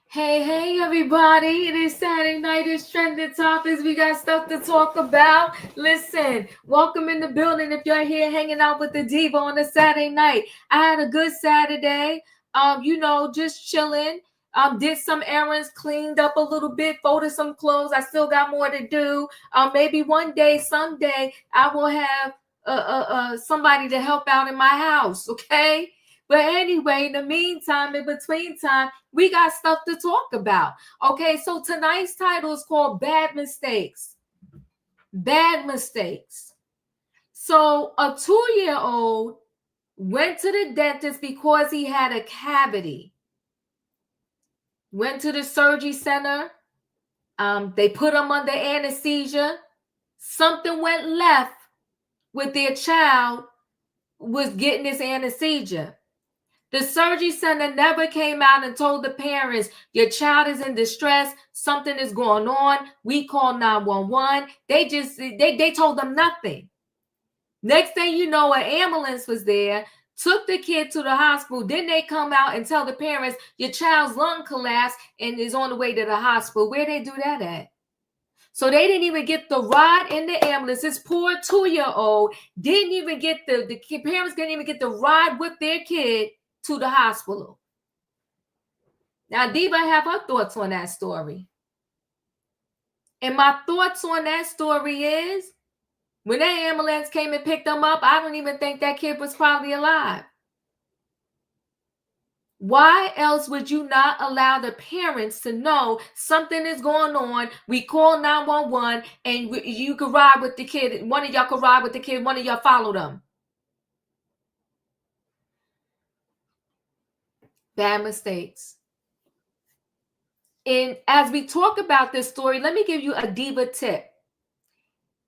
Hey, everybody. It is Saturday night. It's trending topics. We got stuff to talk about. Listen, welcome in the building. If you're here hanging out with the Diva on a Saturday night, I had a good Saturday. Just chilling. Did some errands, cleaned up a little bit, folded some clothes. I still got more to do. Maybe one day, someday, I will have somebody to help out in my house, okay? But anyway, in the meantime, in between time, we got stuff to talk about. Okay, so tonight's title is called Bad Mistakes. Bad Mistakes. So a 2-year-old went to the dentist because he had a cavity. Went to the surgery center. They put him under anesthesia. Something went left with their child was getting this anesthesia. The surgery center never came out and told the parents, your child is in distress, something is going on, we call 911. They told them nothing. Next thing you know, an ambulance was there, took the kid to the hospital. Then they come out and tell the parents, your child's lung collapsed and is on the way to the hospital. Where they do that at? So they didn't even get the ride in the ambulance. This poor 2-year-old didn't even get the parents didn't even get the ride with their kid to the hospital. Now, Diva have her thoughts on that story. And my thoughts on that story is, when that ambulance came and picked them up, I don't even think that kid was probably alive. Why else would you not allow the parents to know something is going on? We call 911 and you could ride with the kid. One of y'all could ride with the kid. One of y'all follow them. Bad mistakes. And as we talk about this story, let me give you a Diva tip.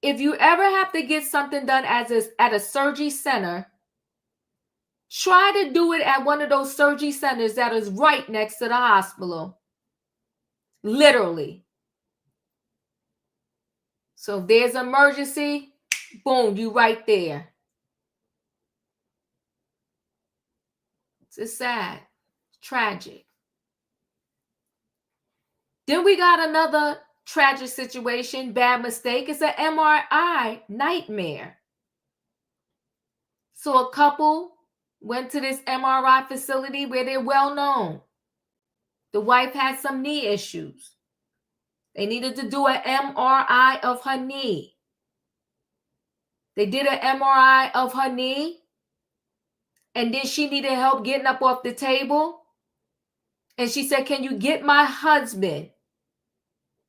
If you ever have to get something done at a surgery center, try to do it at one of those surgery centers that is right next to the hospital. Literally. So if there's an emergency, boom, you right there. It's sad. It's tragic. Then we got another tragic situation, bad mistake. It's an MRI nightmare. So a couple went to this MRI facility where they're well known. The wife had some knee issues. They needed to do an MRI of her knee. They did an MRI of her knee, and then she needed help getting up off the table. And she said, can you get my husband?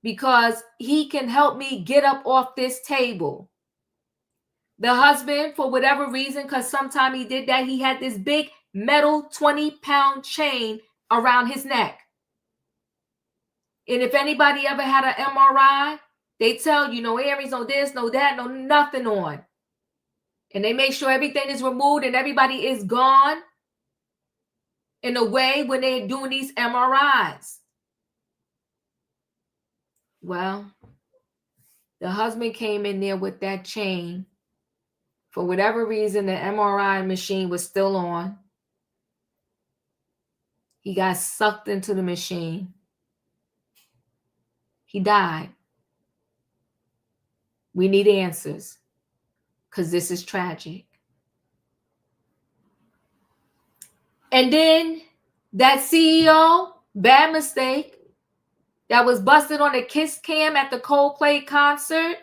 Because he can help me get up off this table. The husband, for whatever reason, because sometime he did that, he had this big metal 20-pound chain around his neck. And if anybody ever had an MRI, they tell you no earrings, no this, no that, no nothing on. And they make sure everything is removed and everybody is gone in a way when they're doing these MRIs. Well, the husband came in there with that chain. For whatever reason, the MRI machine was still on. He got sucked into the machine. He died. We need answers because this is tragic. And then that CEO, bad mistake, that was busted on a kiss cam at the Coldplay concert,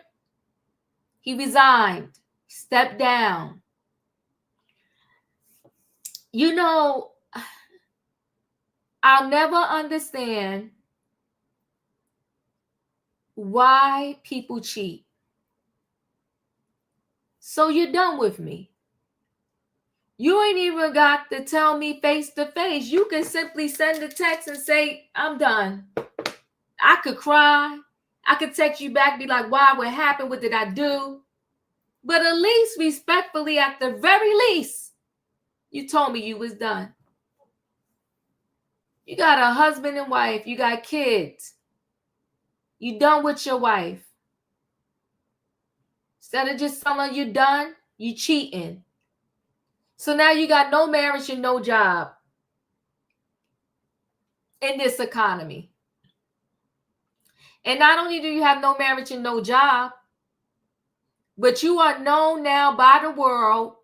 he resigned, stepped down. You know, I'll never understand why people cheat. So you're done with me. You ain't even got to tell me face to face. You can simply send a text and say, I'm done. I could cry. I could text you back, be like, why, what happened? What did I do? But at least respectfully, at the very least, you told me you was done. You got a husband and wife. You got kids. You done with your wife. Instead of just telling you done, you cheating. So now you got no marriage and no job in this economy. And not only do you have no marriage and no job, but you are known now by the world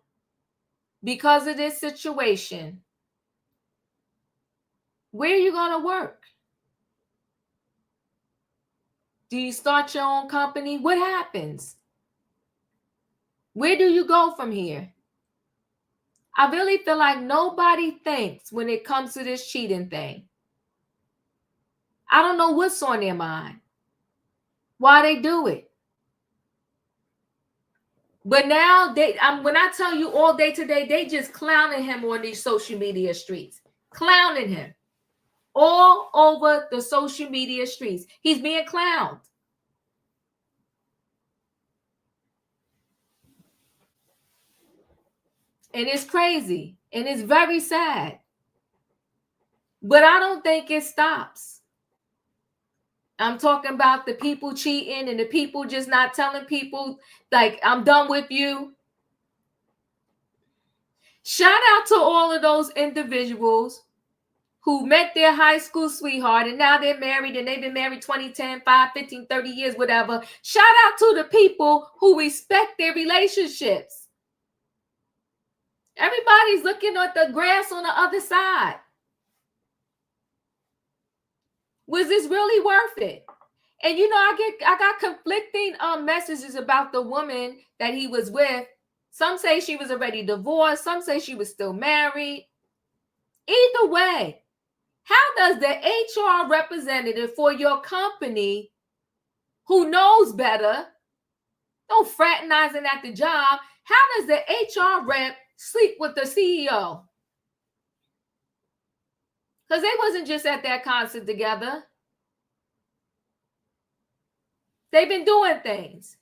because of this situation. Where are you going to work? Do you start your own company? What happens? Where do you go from here? I really feel like nobody thinks when it comes to this cheating thing. I don't know what's on their mind, why they do it. But now when I tell you all day today, they just clowning him on these social media streets, clowning him all over the social media streets. He's being clowned. And it's crazy. And it's very sad. But I don't think it stops. I'm talking about the people cheating and the people just not telling people, like, I'm done with you. Shout out to all of those individuals who met their high school sweetheart and now they're married and they've been married 20, 10, 5, 15, 30 years, whatever. Shout out to the people who respect their relationships. Everybody's looking at the grass on the other side. Was this really worth it? And you know, I got conflicting messages about the woman that he was with. Some say she was already divorced. Some say she was still married. Either way, how does the HR representative for your company, who knows better, don't fraternizing at the job, how does the HR rep sleep with the CEO? Because they wasn't just at that concert together. They've been doing things.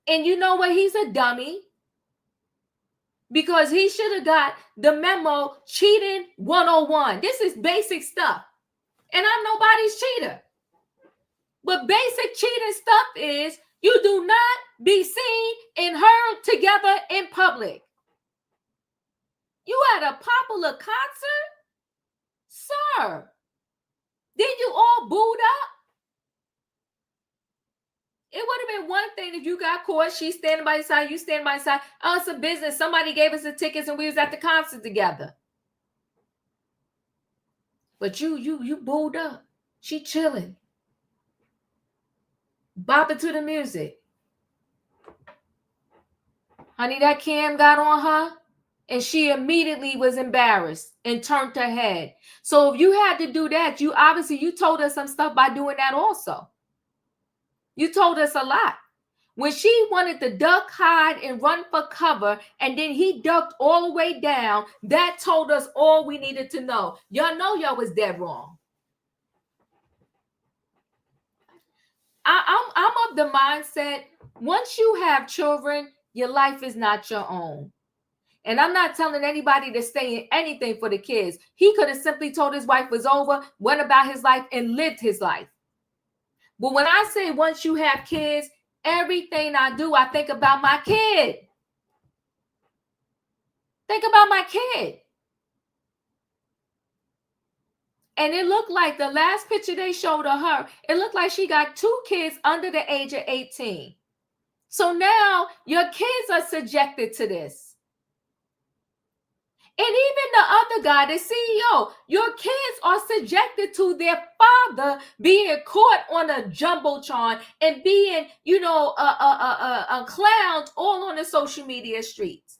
And you know what? He's a dummy. Because he should have got the memo, cheating 101. This is basic stuff. And I'm nobody's cheater. But basic cheating stuff is you do not be seen and heard together in public. You at a popular concert? Sir, then you all booed up? It would have been one thing if you got caught, she's standing by your side, you standing by your side. Oh, it's a business. Somebody gave us the tickets and we was at the concert together. But you booed up. She chilling. Bopping to the music. Honey, that cam got on her and she immediately was embarrassed and turned her head. So if you had to do that, you told us some stuff by doing that also. You told us a lot. When she wanted to duck, hide, and run for cover, and then he ducked all the way down, that told us all we needed to know. Y'all know y'all was dead wrong. I'm of the mindset, once you have children, your life is not your own. And I'm not telling anybody to stay in anything for the kids. He could have simply told his wife was over, went about his life, and lived his life. But when I say once you have kids, everything I do, I think about my kid. Think about my kid. And it looked like the last picture they showed of her, it looked like she got 2 kids under the age of 18. So now your kids are subjected to this. And even the other guy, the CEO, your kids are subjected to their father being caught on a jumbotron and being, clowned all on the social media streets.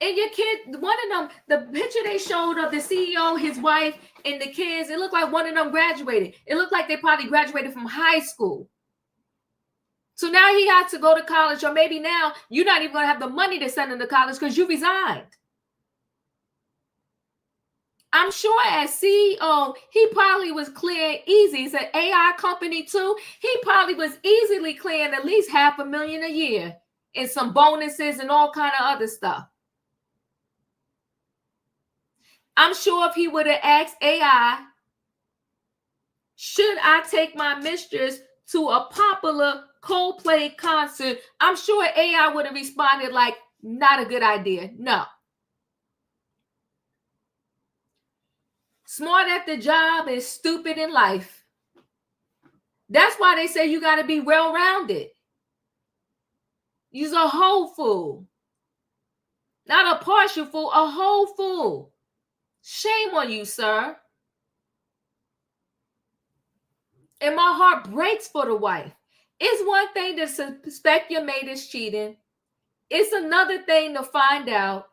And your kid, one of them, the picture they showed of the CEO, his wife, and the kids, it looked like one of them graduated. It looked like they probably graduated from high school. So now he has to go to college, or maybe now you're not even going to have the money to send him to college because you resigned. I'm sure as CEO, he probably was clearing easy. It's an AI company too. He probably was easily clearing at least $500,000 a year and some bonuses and all kind of other stuff. I'm sure if he would have asked AI, should I take my mistress to a popular Coldplay concert? I'm sure AI would have responded like, not a good idea. No. Smart at the job and stupid in life. That's why they say you got to be well-rounded. You're a whole fool. Not a partial fool, a whole fool. Shame on you, sir. And my heart breaks for the wife. It's one thing to suspect your mate is cheating. It's another thing to find out.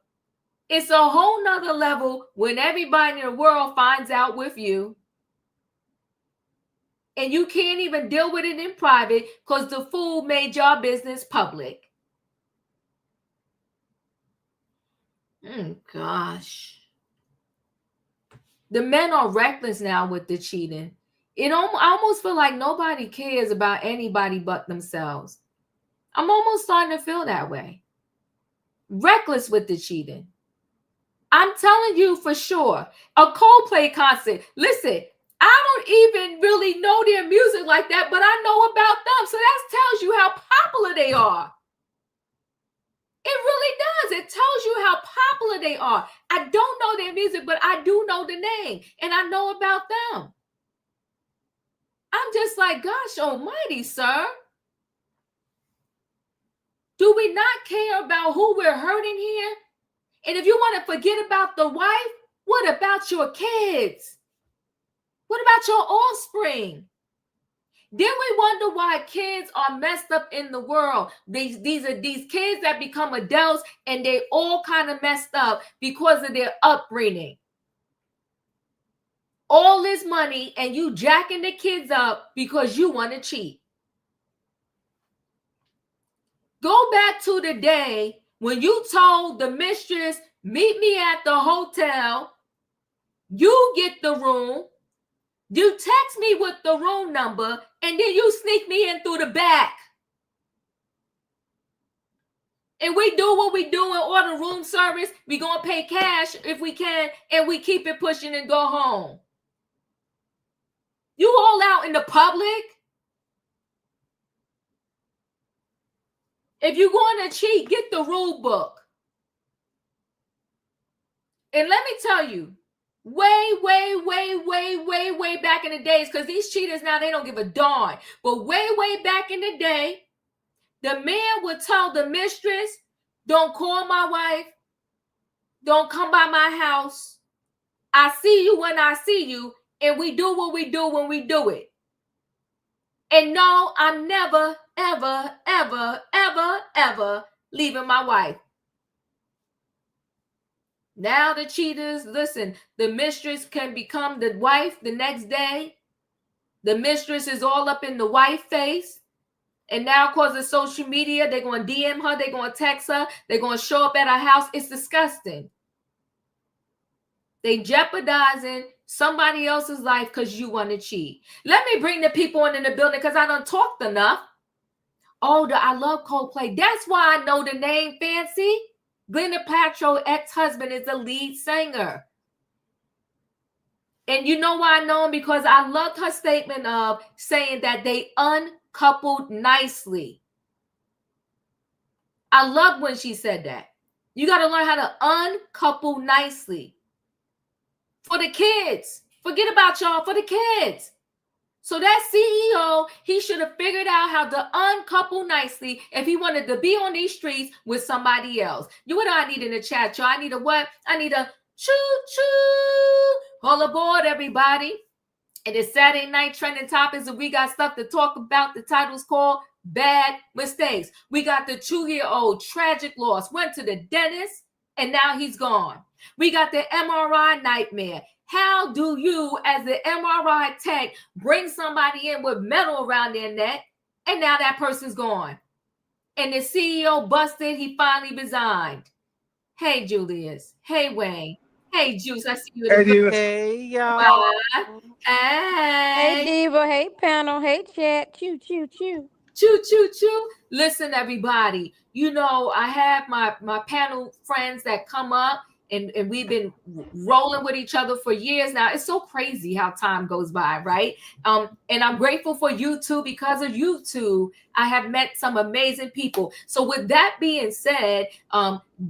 It's a whole nother level when everybody in the world finds out with you. And you can't even deal with it in private because the fool made your business public. Gosh. The men are reckless now with the cheating. I almost feel like nobody cares about anybody but themselves. I'm almost starting to feel that way. Reckless with the cheating. I'm telling you for sure. A Coldplay concert. Listen, I don't even really know their music like that, but I know about them. So that tells you how popular they are. It really does. It tells you how popular they are. I don't know their music, but I do know the name, and I know about them. I'm just like, gosh almighty, sir. Do we not care about who we're hurting here? And if you want to forget about the wife, what about your kids? What about your offspring? Then we wonder why kids are messed up in the world. These kids that become adults and they all kind of messed up because of their upbringing. All this money and you jacking the kids up because you want to cheat. Go back to the day when you told the mistress, meet me at the hotel. You get the room. You text me with the room number, and then you sneak me in through the back. And we do what we do in order room service. We're going to pay cash if we can, and we keep it pushing and go home. You all out in the public. If you're going to cheat, get the rule book. And let me tell you, way back in the days, because these cheaters now, they don't give a darn. But way back in the day, the man would tell the mistress, don't call my wife. Don't come by my house. I see you when I see you. And we do what we do when we do it. And no, I'm never, ever leaving my wife. Now the cheaters, listen, the mistress can become the wife the next day. The mistress is all up in the wife face. And now because of social media, they're going to DM her, they're going to text her, they're going to show up at her house. It's disgusting. They jeopardizing somebody else's life because you want to cheat. Let me bring the people in the building because I done talked enough. Oh, I love Coldplay. That's why I know the name Fancy. Gwyneth Paltrow's ex-husband is the lead singer. And you know why I know him? Because I loved her statement of saying that they uncoupled nicely. I love when she said that. You got to learn how to uncouple nicely. For the kids. Forget about y'all. For the kids. So that CEO, he should have figured out how to uncouple nicely if he wanted to be on these streets with somebody else. You know what I need in the chat, y'all? I need a what? I need a choo-choo. All aboard, everybody. And it's Saturday night trending topics, and we got stuff to talk about. The title's called Bad Mistakes. We got the 2-year-old tragic loss. Went to the dentist, and now he's gone. We got the MRI nightmare. How do you, as the MRI tech, bring somebody in with metal around their neck and now that person's gone. And the CEO busted, he finally resigned. Hey, Julius. Hey, Wayne. Hey, Juice. I see you in the room. Hey, y'all. Hey, Diva. Hey, panel. Hey, chat. Choo, choo, choo. Choo, choo, choo. Listen, everybody. You know, I have my panel friends that come up, and we've been rolling with each other for years now. It's so crazy how time goes by, right? And I'm grateful for YouTube. Because of YouTube, I have met some amazing people. So with that being said,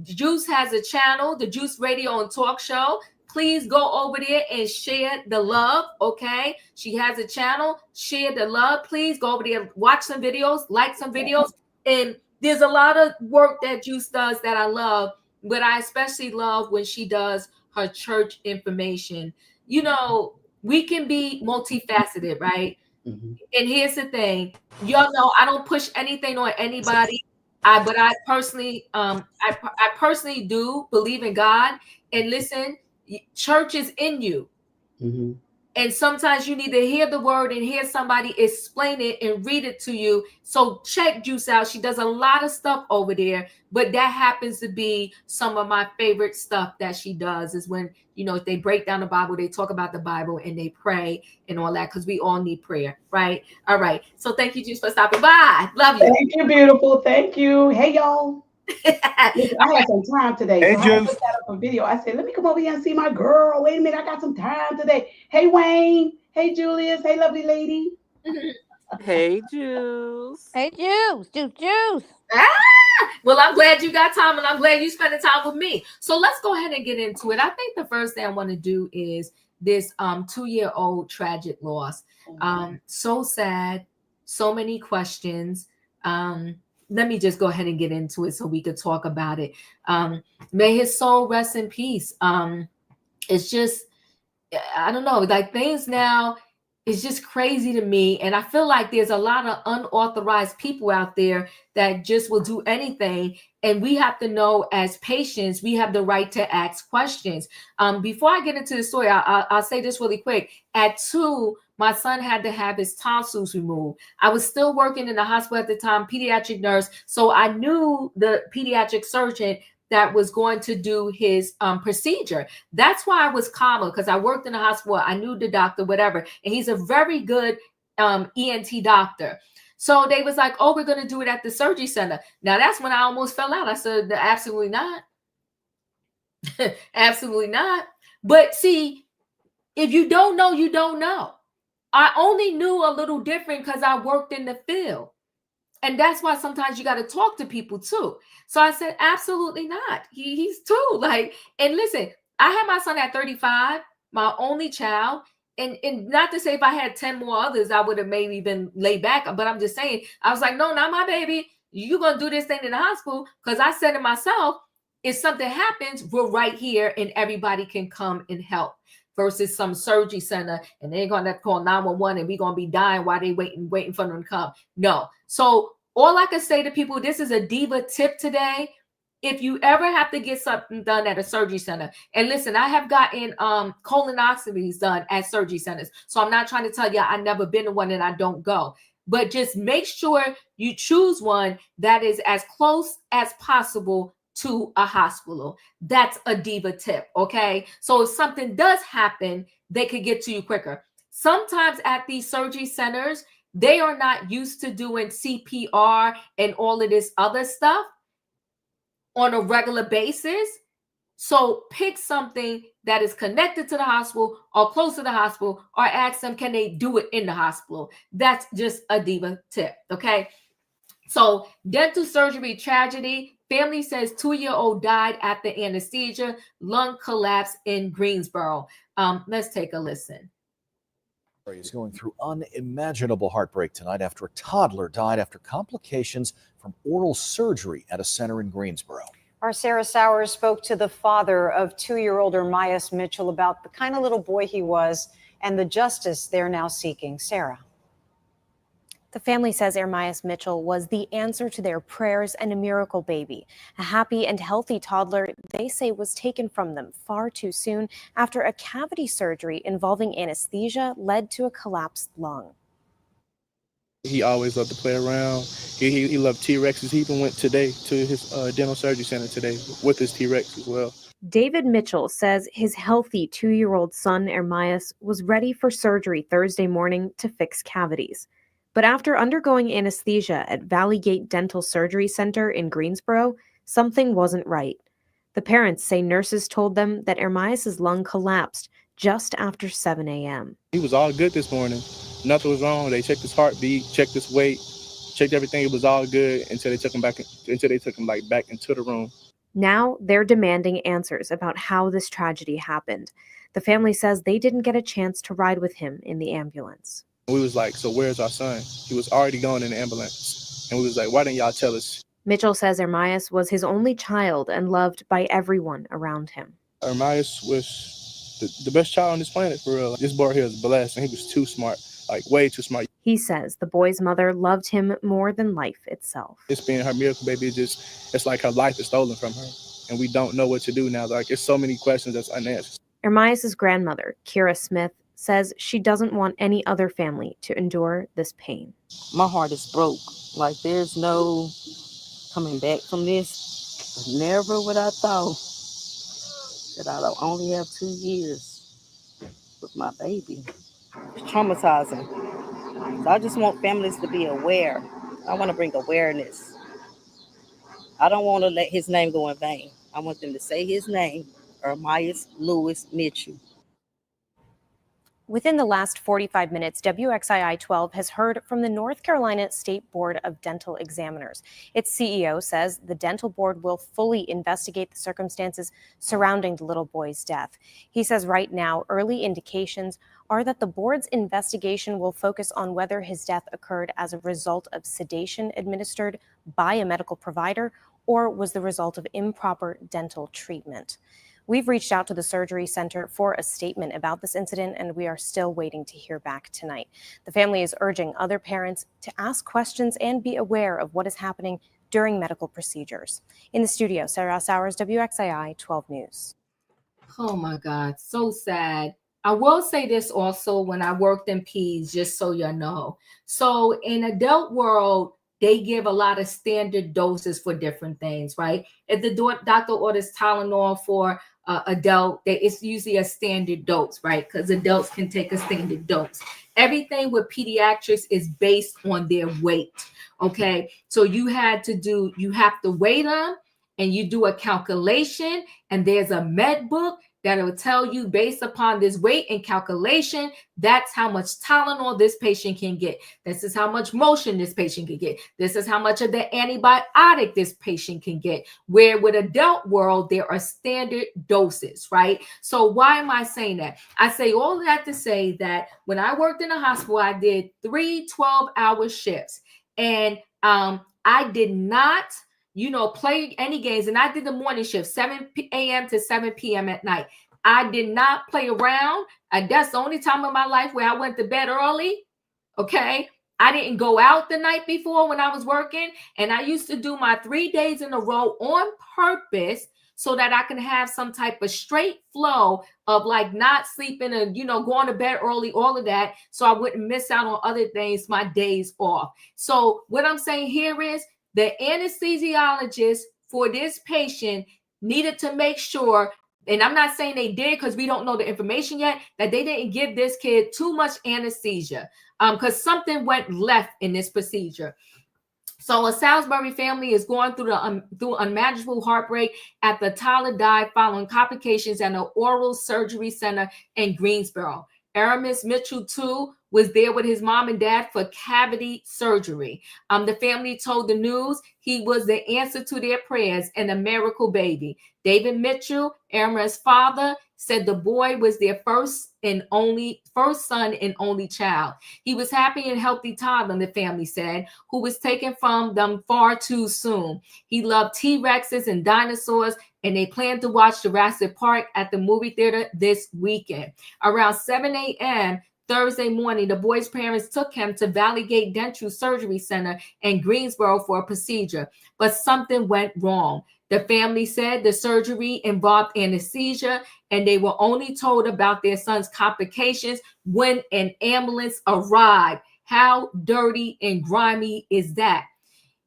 Juice has a channel, the Juice Radio and Talk Show. Please go over there and share the love, okay? She has a channel. Share the love. Please go over there, watch some videos, like some videos. And there's a lot of work that Juice does that I love, but I especially love when she does her church information. You know, we can be multifaceted, right? Mm-hmm. And here's the thing. Y'all know I don't push anything on anybody. But I personally, I personally do believe in God. And listen, church is in you. Mm-hmm. And sometimes you need to hear the word and hear somebody explain it and read it to you. So check Juice out. She does a lot of stuff over there, but that happens to be some of my favorite stuff that she does is when, you know, they break down the Bible, they talk about the Bible and they pray and all that, because we all need prayer, right? All right. So thank you, Juice, for stopping by. Love you. Thank you, beautiful. Thank you. Hey, y'all. Listen, I had some time today. Hey, so I looked up a video. I said, let me come over here and see my girl. Wait a minute, I got some time today. Hey, Wayne. Hey, Julius. Hey, lovely lady. Hey, Juice. Hey, Juice. Juice. Well, I'm glad you got time, and I'm glad you spent the time with me. So let's go ahead and get into it. I think the first thing I want to do is this 2-year-old tragic loss. So sad, so many questions. Let me just go ahead and get into it so we could talk about it. May his soul rest in peace. It's just, I don't know, like things now, it's just crazy to me. And I feel like there's a lot of unauthorized people out there that just will do anything. And we have to know, as patients, we have the right to ask questions. Before I get into the story, I'll say this really quick. At 2, my son had to have his tonsils removed. I was still working in the hospital at the time, pediatric nurse. So I knew the pediatric surgeon that was going to do his procedure. That's why I was calmer, because I worked in the hospital. I knew the doctor, whatever. And he's a very good ENT doctor. So they was like, oh, we're going to do it at the surgery center. Now, that's when I almost fell out. I said, absolutely not. Absolutely not. But see, if you don't know, you don't know. I only knew a little different because I worked in the field. And that's why sometimes you got to talk to people too. So I said, absolutely not. He's 2. Like, and listen, I had my son at 35, my only child. And not to say if I had 10 more others, I would have maybe been laid back. But I'm just saying, I was like, no, not my baby. You're going to do this thing in the hospital. Because I said to myself, if something happens, we're right here and everybody can come and help. Versus some surgery center and they're going to call 911 and we're going to be dying while they waiting for them to come. No. So all I can say to people, this is a diva tip today. If you ever have to get something done at a surgery center, and listen, I have gotten colonoscopies done at surgery centers. So I'm not trying to tell you I've never been to one and I don't go. But just make sure you choose one that is as close as possible to a hospital. That's a diva tip, okay? So if something does happen, they could get to you quicker. Sometimes at these surgery centers, they are not used to doing CPR and all of this other stuff on a regular basis. So pick something that is connected to the hospital or close to the hospital, or ask them, can they do it in the hospital? That's just a diva tip, okay? So dental surgery tragedy. Family says 2-year-old died after anesthesia, lung collapse in Greensboro. Let's take a listen. Is going through unimaginable heartbreak tonight after a toddler died after complications from oral surgery at a center in Greensboro. Our Sarah Sowers spoke to the father of 2-year-old Ermias Mitchell about the kind of little boy he was and the justice they're now seeking. Sarah. The family says Ermias Mitchell was the answer to their prayers and a miracle baby. A happy and healthy toddler, they say, was taken from them far too soon after a cavity surgery involving anesthesia led to a collapsed lung. He always loved to play around. He loved T-Rexes. He even went today to his dental surgery center today with his T-Rex as well. David Mitchell says his healthy 2-year-old son, Ermias, was ready for surgery Thursday morning to fix cavities. But after undergoing anesthesia at Valley Gate Dental Surgery Center in Greensboro, something wasn't right. The parents say nurses told them that Ermias' lung collapsed just after 7 a.m. He was all good this morning. Nothing was wrong. They checked his heartbeat, checked his weight, checked everything. It was all good until they took him back into the room. Now they're demanding answers about how this tragedy happened. The family says they didn't get a chance to ride with him in the ambulance. We was like, so where's our son? He was already gone in the ambulance. And we was like, why didn't y'all tell us? Mitchell says Ermias was his only child and loved by everyone around him. Ermias was the best child on this planet, for real. This boy here is blessed, and he was too smart, like way too smart. He says the boy's mother loved him more than life itself. This being her miracle baby, it's like her life is stolen from her. And we don't know what to do now. Like, there's so many questions that's unanswered. Ermias' grandmother, Kira Smith, says she doesn't want any other family to endure this pain. My heart is broke. Like, there's no coming back from this. Never would I thought that I'd only have 2 years with my baby. It's traumatizing. So I just want families to be aware. I want to bring awareness. I don't want to let his name go in vain. I want them to say his name, Ermias Lewis Mitchell. Within the last 45 minutes, WXII 12 has heard from the North Carolina State Board of Dental Examiners. Its CEO says the dental board will fully investigate the circumstances surrounding the little boy's death. He says right now, early indications are that the board's investigation will focus on whether his death occurred as a result of sedation administered by a medical provider or was the result of improper dental treatment. We've reached out to the surgery center for a statement about this incident, and we are still waiting to hear back tonight. The family is urging other parents to ask questions and be aware of what is happening during medical procedures. In the studio, Sarah Sowers, WXII 12 News. Oh my God, so sad. I will say this also when I worked in peds, just so you know. So in adult world, they give a lot of standard doses for different things, right? If the doctor orders Tylenol for adult, it's usually a standard dose, right? Because adults can take a standard dose. Everything with pediatrics is based on their weight, okay? So you have to weigh them and you do a calculation, and there's a med book that will tell you based upon this weight and calculation, that's how much Tylenol this patient can get. This is how much motion this patient can get. This is how much of the antibiotic this patient can get. Where with adult world, there are standard doses, right? So why am I saying that? I say all that to say that when I worked in a hospital, I did 3 12-hour shifts. And I did not play any games. And I did the morning shift, 7 a.m. to 7 p.m. at night. I did not play around. That's the only time in my life where I went to bed early. Okay. I didn't go out the night before when I was working. And I used to do my 3 days in a row on purpose so that I can have some type of straight flow of like not sleeping and, going to bed early, all of that. So I wouldn't miss out on other things, my days off. So what I'm saying here is, the anesthesiologist for this patient needed to make sure, and I'm not saying they did because we don't know the information yet, that they didn't give this kid too much anesthesia because something went left in this procedure. So a Salisbury family is going through unmanageable heartbreak at the Tyler died following complications at an oral surgery center in Greensboro. Ermias Mitchell, too, was there with his mom and dad for cavity surgery. The family told the news he was the answer to their prayers and a miracle baby. David Mitchell, Ermias' father, said the boy was their first son and only child. He was happy and healthy toddler, the family said, who was taken from them far too soon. He loved T-Rexes and dinosaurs, and they planned to watch Jurassic Park at the movie theater this weekend. Around 7 a.m., Thursday morning, the boy's parents took him to Valley Gate Dental Surgery Center in Greensboro for a procedure, but something went wrong. The family said the surgery involved anesthesia, and they were only told about their son's complications when an ambulance arrived. How dirty and grimy is that?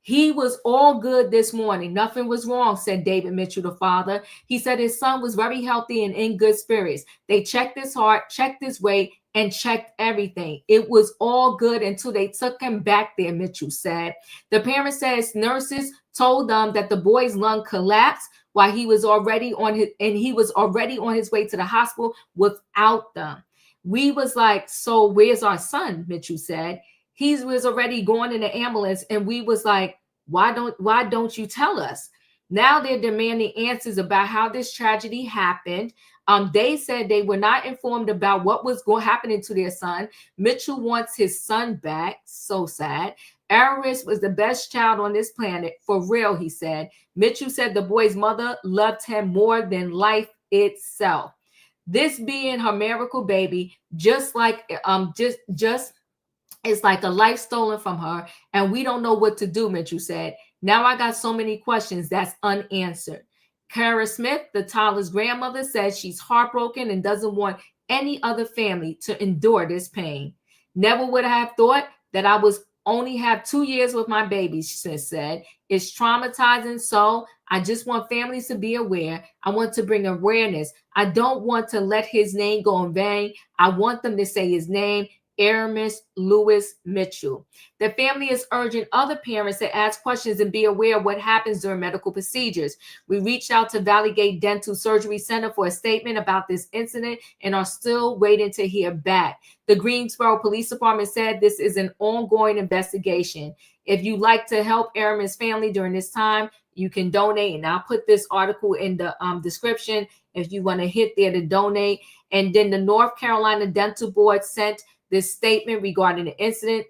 He was all good this morning. Nothing was wrong, said David Mitchell, the father. He said his son was very healthy and in good spirits. They checked his heart, checked his weight, and checked everything. It was all good until they took him back there, Mitchell said. The parent says nurses told them that the boy's lung collapsed while he was already on his way to the hospital without them. We was like, so where's our son? Mitchell said. He was already going in the ambulance, and we was like, why don't you tell us? Now they're demanding answers about how this tragedy happened. They said they were not informed about what was happening to their son. Mitchell wants his son back. So sad. Aris was the best child on this planet, for real, he said. Mitchell said the boy's mother loved him more than life itself. This being her miracle baby, just it's like a life stolen from her, and we don't know what to do, Mitchell said. Now I got so many questions that's unanswered. Kara Smith, the toddler's grandmother, says she's heartbroken and doesn't want any other family to endure this pain. Never would I have thought that I was only have 2 years with my baby, she said. It's traumatizing, so I just want families to be aware. I want to bring awareness. I don't want to let his name go in vain. I want them to say his name, Aramis Lewis Mitchell. The family is urging other parents to ask questions and be aware of what happens during medical procedures. We reached out to Valley Gate Dental Surgery Center for a statement about this incident and are still waiting to hear back. The Greensboro Police Department said this is an ongoing investigation. If you'd like to help Aramis' family during this time, you can donate. And I'll put this article in the description if you want to hit there to donate. And then the North Carolina Dental Board sent this statement regarding the incident.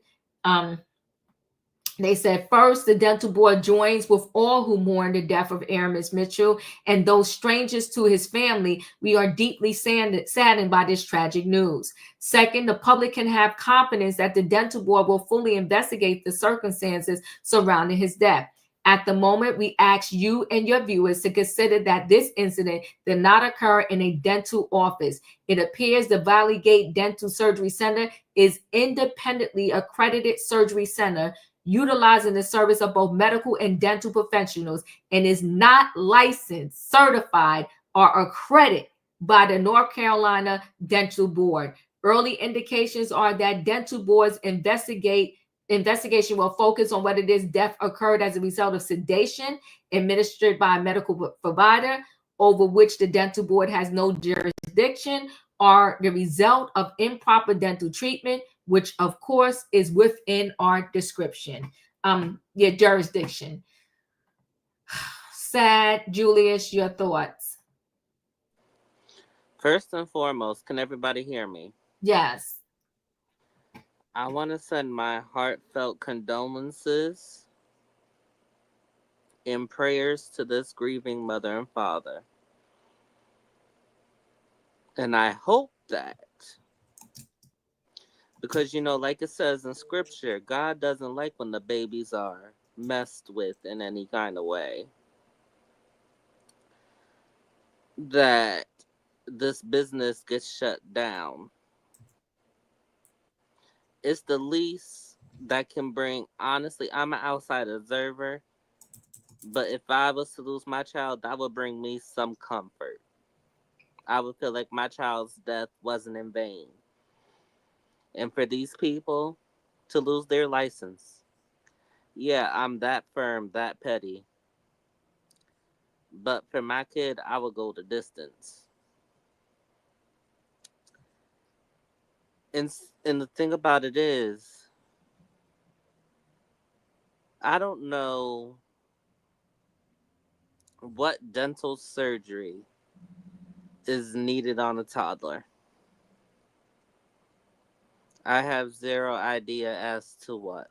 They said, first, the dental board joins with all who mourn the death of Aramis Mitchell and those strangers to his family. We are deeply saddened by this tragic news. Second, the public can have confidence that the dental board will fully investigate the circumstances surrounding his death. At the moment, we ask you and your viewers to consider that this incident did not occur in a dental office. It appears the Valley Gate Dental Surgery Center is independently accredited surgery center utilizing the service of both medical and dental professionals and is not licensed, certified, or accredited by the North Carolina Dental Board. Early indications are that dental boards investigation will focus on whether this death occurred as a result of sedation administered by a medical provider over which the dental board has no jurisdiction, or the result of improper dental treatment, which of course is within our jurisdiction. Sad. Julius, your thoughts? First and foremost, can everybody hear me? Yes. I want to send my heartfelt condolences and prayers to this grieving mother and father. And I hope that, because, like it says in scripture, God doesn't like when the babies are messed with in any kind of way, that this business gets shut down. It's the least that can bring, honestly, I'm an outside observer, but if I was to lose my child, that would bring me some comfort. I would feel like my child's death wasn't in vain. And for these people to lose their license, yeah, I'm that firm, that petty. But for my kid, I would go the distance. And the thing about it is, I don't know what dental surgery is needed on a toddler. I have zero idea as to what.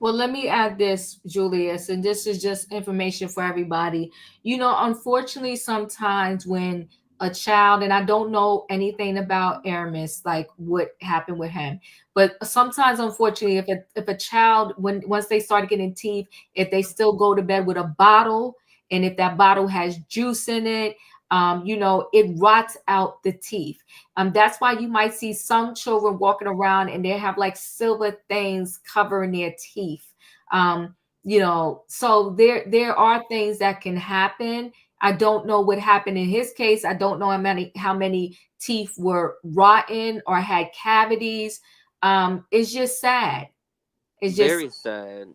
Well, let me add this, Julius, and this is just information for everybody. Unfortunately, sometimes when a child, and I don't know anything about Aramis, like what happened with him, but sometimes, unfortunately, if a child, once they start getting teeth, if they still go to bed with a bottle, and if that bottle has juice in it, it rots out the teeth. That's why you might see some children walking around and they have like silver things covering their teeth. So there are things that can happen. I don't know what happened in his case. I don't know how many teeth were rotten or had cavities. It's just sad. It's just Very sad.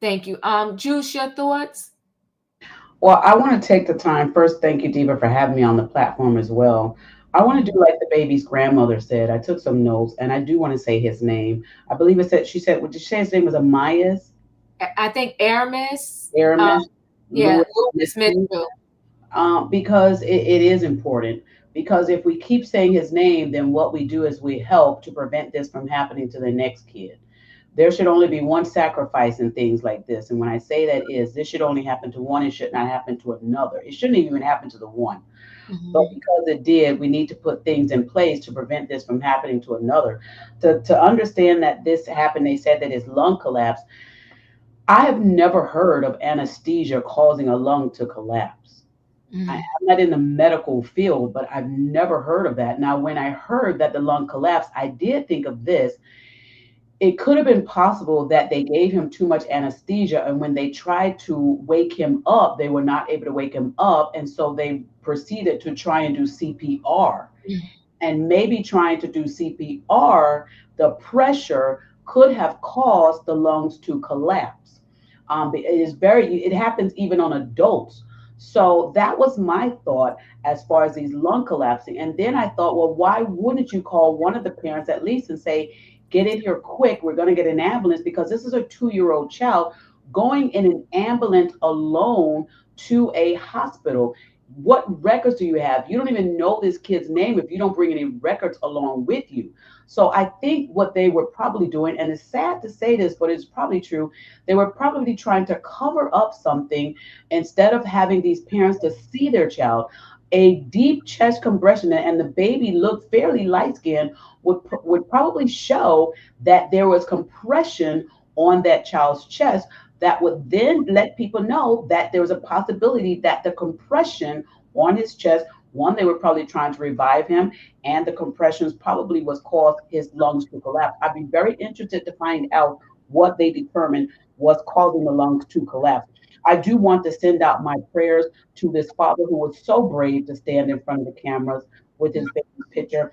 Thank you. Juice, your thoughts? Well, I want to take the time first. Thank you, Diva, for having me on the platform as well. I want to do like the baby's grandmother said. I took some notes, and I do want to say his name. I believe it said she said. Did she say his name was Amias? I think Aramis. Aramis. Yeah, Louis Louis Mitchell. Because it is important. Because if we keep saying his name, then what we do is we help to prevent this from happening to the next kid. There should only be one sacrifice in things like this. And when I say that is, this should only happen to one. It should not happen to another. It shouldn't even happen to the one. But because it did, we need to put things in place to prevent this from happening to another. To understand that this happened, they said that his lung collapsed. I have never heard of anesthesia causing a lung to collapse. I'm not in the medical field, but I've never heard of that. Now, when I heard that the lung collapsed, I did think of this. It could have been possible that they gave him too much anesthesia, and when they tried to wake him up, they were not able to wake him up, and so they proceeded to try and do CPR. And maybe trying to do CPR, the pressure could have caused the lungs to collapse. It happens even on adults. So that was my thought as far as these lung collapsing. And then I thought, well, why wouldn't you call one of the parents at least and say, get in here quick, we're going to get an ambulance, because this is a 2-year-old child going in an ambulance alone to a hospital. What records do you have? You don't even know this kid's name if you don't bring any records along with you. So I think what they were probably doing, and it's sad to say this, but it's probably true, they were probably trying to cover up something instead of having these parents to see their child. A deep chest compression, and the baby looked fairly light skinned, would probably show that there was compression on that child's chest that would then let people know that there was a possibility that the compression on his chest, one, they were probably trying to revive him, and the compressions probably was caused his lungs to collapse. I'd be very interested to find out what they determined was causing the lungs to collapse. I do want to send out my prayers to this father who was so brave to stand in front of the cameras with his baby picture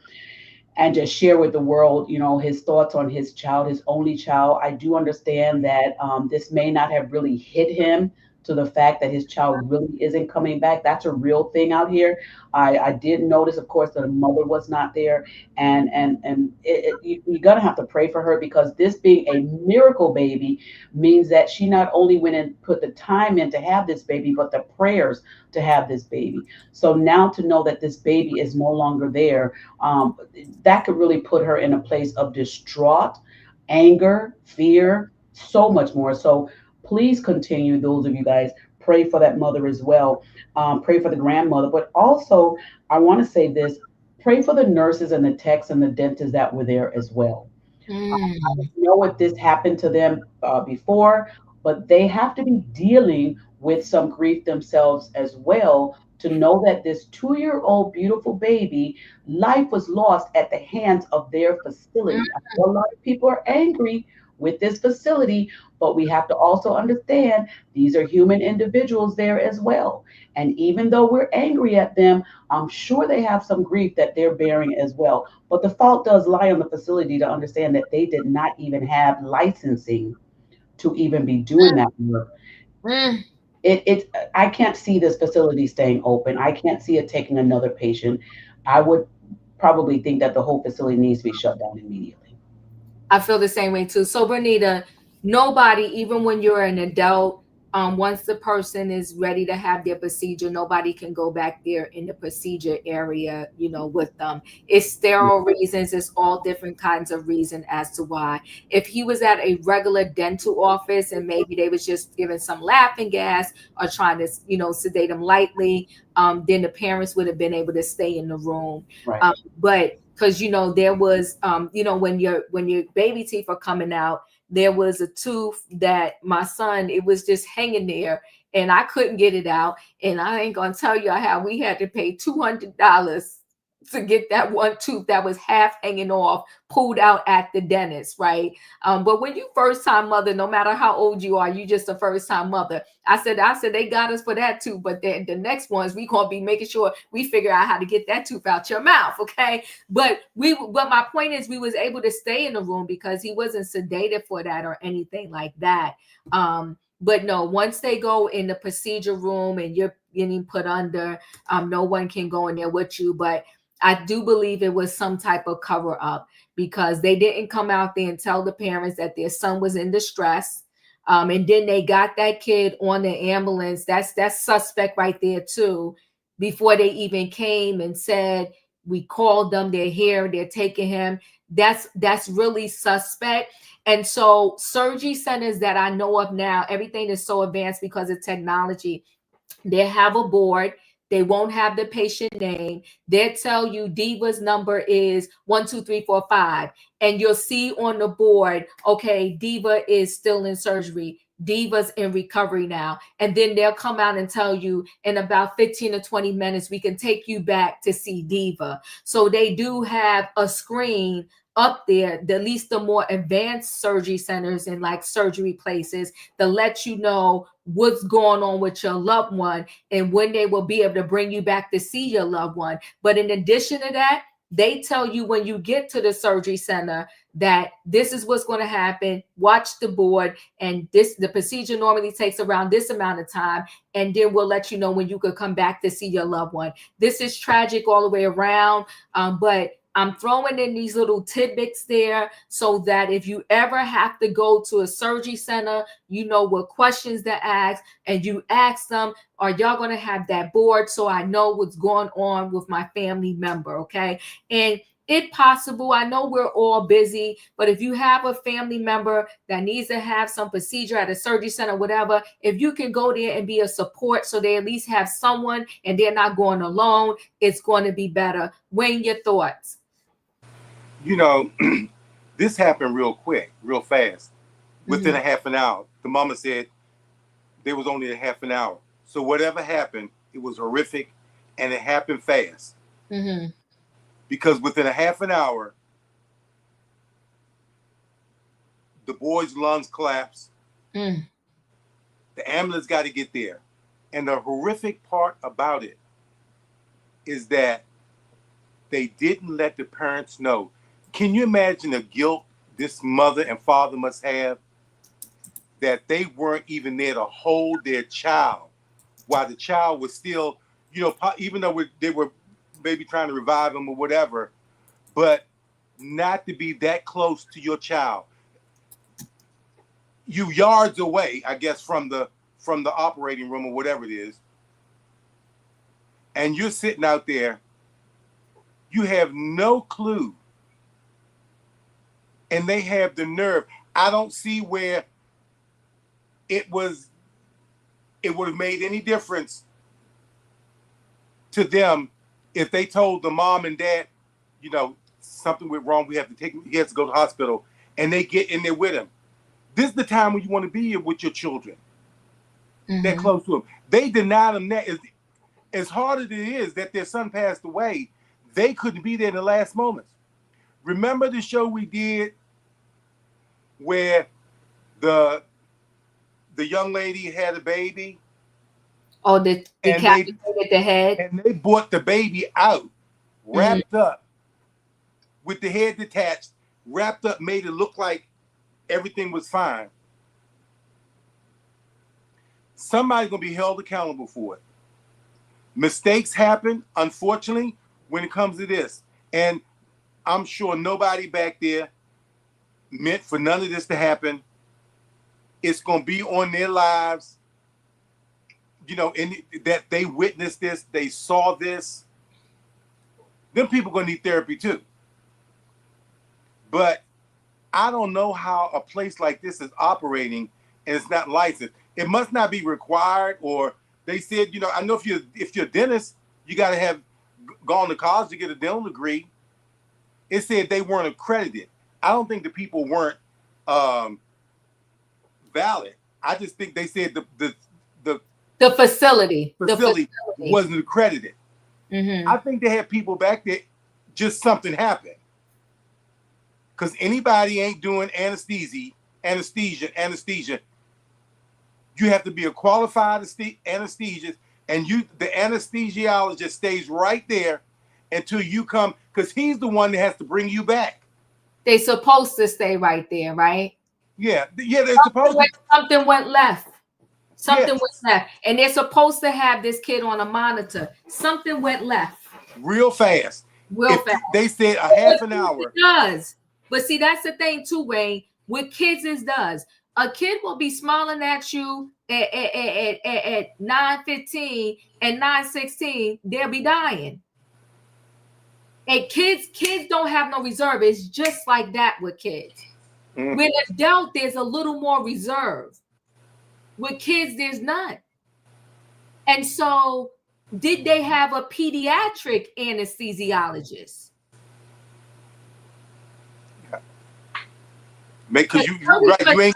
and just share with the world, his thoughts on his child, his only child. I do understand that this may not have really hit him to the fact that his child really isn't coming back. That's a real thing out here. I did notice, of course, that the mother was not there, and you're gonna have to pray for her, because this being a miracle baby means that she not only went and put the time in to have this baby, but the prayers to have this baby. So now to know that this baby is no longer there, that could really put her in a place of distraught, anger, fear, so much more. So please continue, those of you guys, pray for that mother as well. Pray for the grandmother. But also, I want to say this, pray for the nurses and the techs and the dentists that were there as well. I don't know if this happened to them before, but they have to be dealing with some grief themselves as well, to know that this 2-year-old beautiful baby, life was lost at the hands of their facility. I know a lot of people are angry with this facility, but we have to also understand these are human individuals there as well. And even though we're angry at them, I'm sure they have some grief that they're bearing as well. But the fault does lie on the facility to understand that they did not even have licensing to even be doing that work. I can't see this facility staying open. I can't see it taking another patient. I would probably think that the whole facility needs to be shut down immediately. I feel the same way too. So Bernita, nobody, even when you're an adult, once the person is ready to have their procedure, nobody can go back there in the procedure area, with them. It's sterile reasons. It's all different kinds of reason as to why. If he was at a regular dental office and maybe they was just giving some laughing gas or trying to, sedate him lightly, then the parents would have been able to stay in the room. Right. But because, there was, when your baby teeth are coming out, there was a tooth that my son, it was just hanging there, and I couldn't get it out. And I ain't gonna tell you how we had to pay $200 to get that one tooth that was half hanging off pulled out at the dentist, right? But when you first time mother, no matter how old you are, you just a first time mother. I said they got us for that too, but then the next ones we gonna be making sure we figure out how to get that tooth out your mouth, okay? But my point is, we was able to stay in the room because he wasn't sedated for that or anything like that. But no, once they go in the procedure room and you're getting put under, no one can go in there with you. But I do believe it was some type of cover up because they didn't come out there and tell the parents that their son was in distress. And then they got that kid on the ambulance. That's suspect right there too. Before they even came and said, we called them, they're here, they're taking him. That's really suspect. And so surgery centers that I know of now, everything is so advanced because of technology. They have a board. They won't have the patient name. They'll tell you Diva's number is 12345. And you'll see on the board, okay, Diva is still in surgery. Diva's in recovery now. And then they'll come out and tell you in about 15 to 20 minutes, we can take you back to see Diva. So they do have a screen up there, at least the more advanced surgery centers and like surgery places, to let you know what's going on with your loved one and when they will be able to bring you back to see your loved one. But in addition to that, they tell you when you get to the surgery center that this is what's going to happen. Watch the board, and the procedure normally takes around this amount of time, and then we'll let you know when you could come back to see your loved one. This is tragic all the way around, but I'm throwing in these little tidbits there so that if you ever have to go to a surgery center, you know what questions to ask, and you ask them, are y'all going to have that board so I know what's going on with my family member, okay? And if possible, I know we're all busy, but if you have a family member that needs to have some procedure at a surgery center, whatever, if you can go there and be a support so they at least have someone and they're not going alone, it's going to be better. Wayne, your thoughts? You know, this happened real quick, real fast. Within a half an hour, the mama said there was only a half an hour. So whatever happened, it was horrific and it happened fast. Mm-hmm. Because within a half an hour, the boy's lungs collapsed. Mm. The ambulance got to get there. And the horrific part about it is that they didn't let the parents know. Can you imagine the guilt this mother and father must have that they weren't even there to hold their child while the child was still, you know, even though they were maybe trying to revive him or whatever, but not to be that close to your child. You yards away, I guess, from the operating room or whatever it is, and you're sitting out there, you have no clue. And they have the nerve. I don't see where it would have made any difference to them if they told the mom and dad, you know, something went wrong, he has to go to the hospital, and they get in there with him. This is the time when you want to be with your children. Mm-hmm. That close to them. They deny them that. As hard as it is that their son passed away, they couldn't be there in the last moments. Remember the show we did where the young lady had a baby? Oh, the cat with the head? And they brought the baby out, wrapped up, with the head detached, wrapped up, made it look like everything was fine. Somebody's going to be held accountable for it. Mistakes happen, unfortunately, when it comes to this. And I'm sure nobody back there meant for none of this to happen. It's going to be on their lives, you know, that they witnessed this, they saw this. Them people going to need therapy too. But I don't know how a place like this is operating and it's not licensed. It must not be required, or they said, you know, I know if you're a dentist, you got to have gone to college to get a dental degree. It said they weren't accredited. I don't think the people weren't valid. I just think they said the The facility. wasn't accredited. Mm-hmm. I think they had people back there, just something happened. Because anybody ain't doing anesthesia. You have to be a qualified anesthesiologist, and the anesthesiologist stays right there until you come, because he's the one that has to bring you back. They're supposed to stay right there, right? Yeah, they're supposed to. Something went left. Something Yes. went left. And they're supposed to have this kid on a monitor. Something went left. Real fast. Real fast. They said a half an hour. It does. But see, that's the thing too, Wayne. With kids, it does. A kid will be smiling at you at 9:15 and 9:16, they'll be dying. And kids don't have no reserve. It's just like that with kids. Mm-hmm. With adult, there's a little more reserve. With kids, there's none. And so, did they have a pediatric anesthesiologist? Because you ain't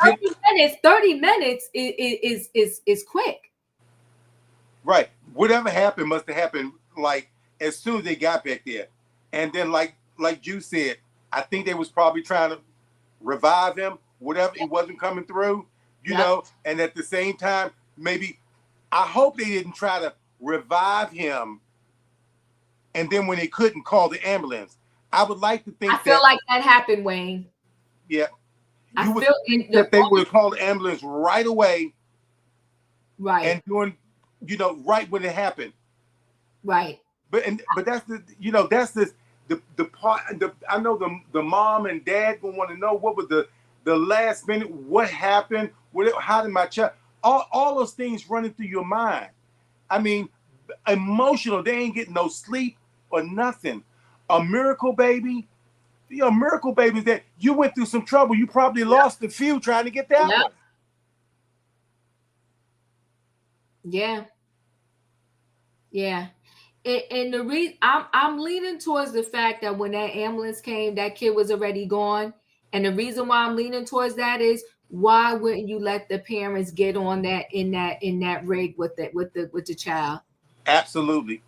30 minutes is quick. Right. Whatever happened must have happened like as soon as they got back there. And then like you said, I think they was probably trying to revive him, whatever, it wasn't coming through, you know, and at the same time, maybe I hope they didn't try to revive him and then when they couldn't call the ambulance. I would like to think I feel like that happened, Wayne. Yeah. I feel that they would have called the ambulance right away. Right. And doing, right when it happened. Right. But that's the part. I know the mom and dad gonna want to know what was the last minute, what happened, how did my child, all those things running through your mind. I mean, emotional. They ain't getting no sleep or nothing. A miracle baby. Miracle babies that you went through some trouble. You probably lost a few trying to get that one. Yeah. Yeah. And the reason I'm leaning towards the fact that when that ambulance came, that kid was already gone. And the reason why I'm leaning towards that is why wouldn't you let the parents get on that in that rig with the child? Absolutely.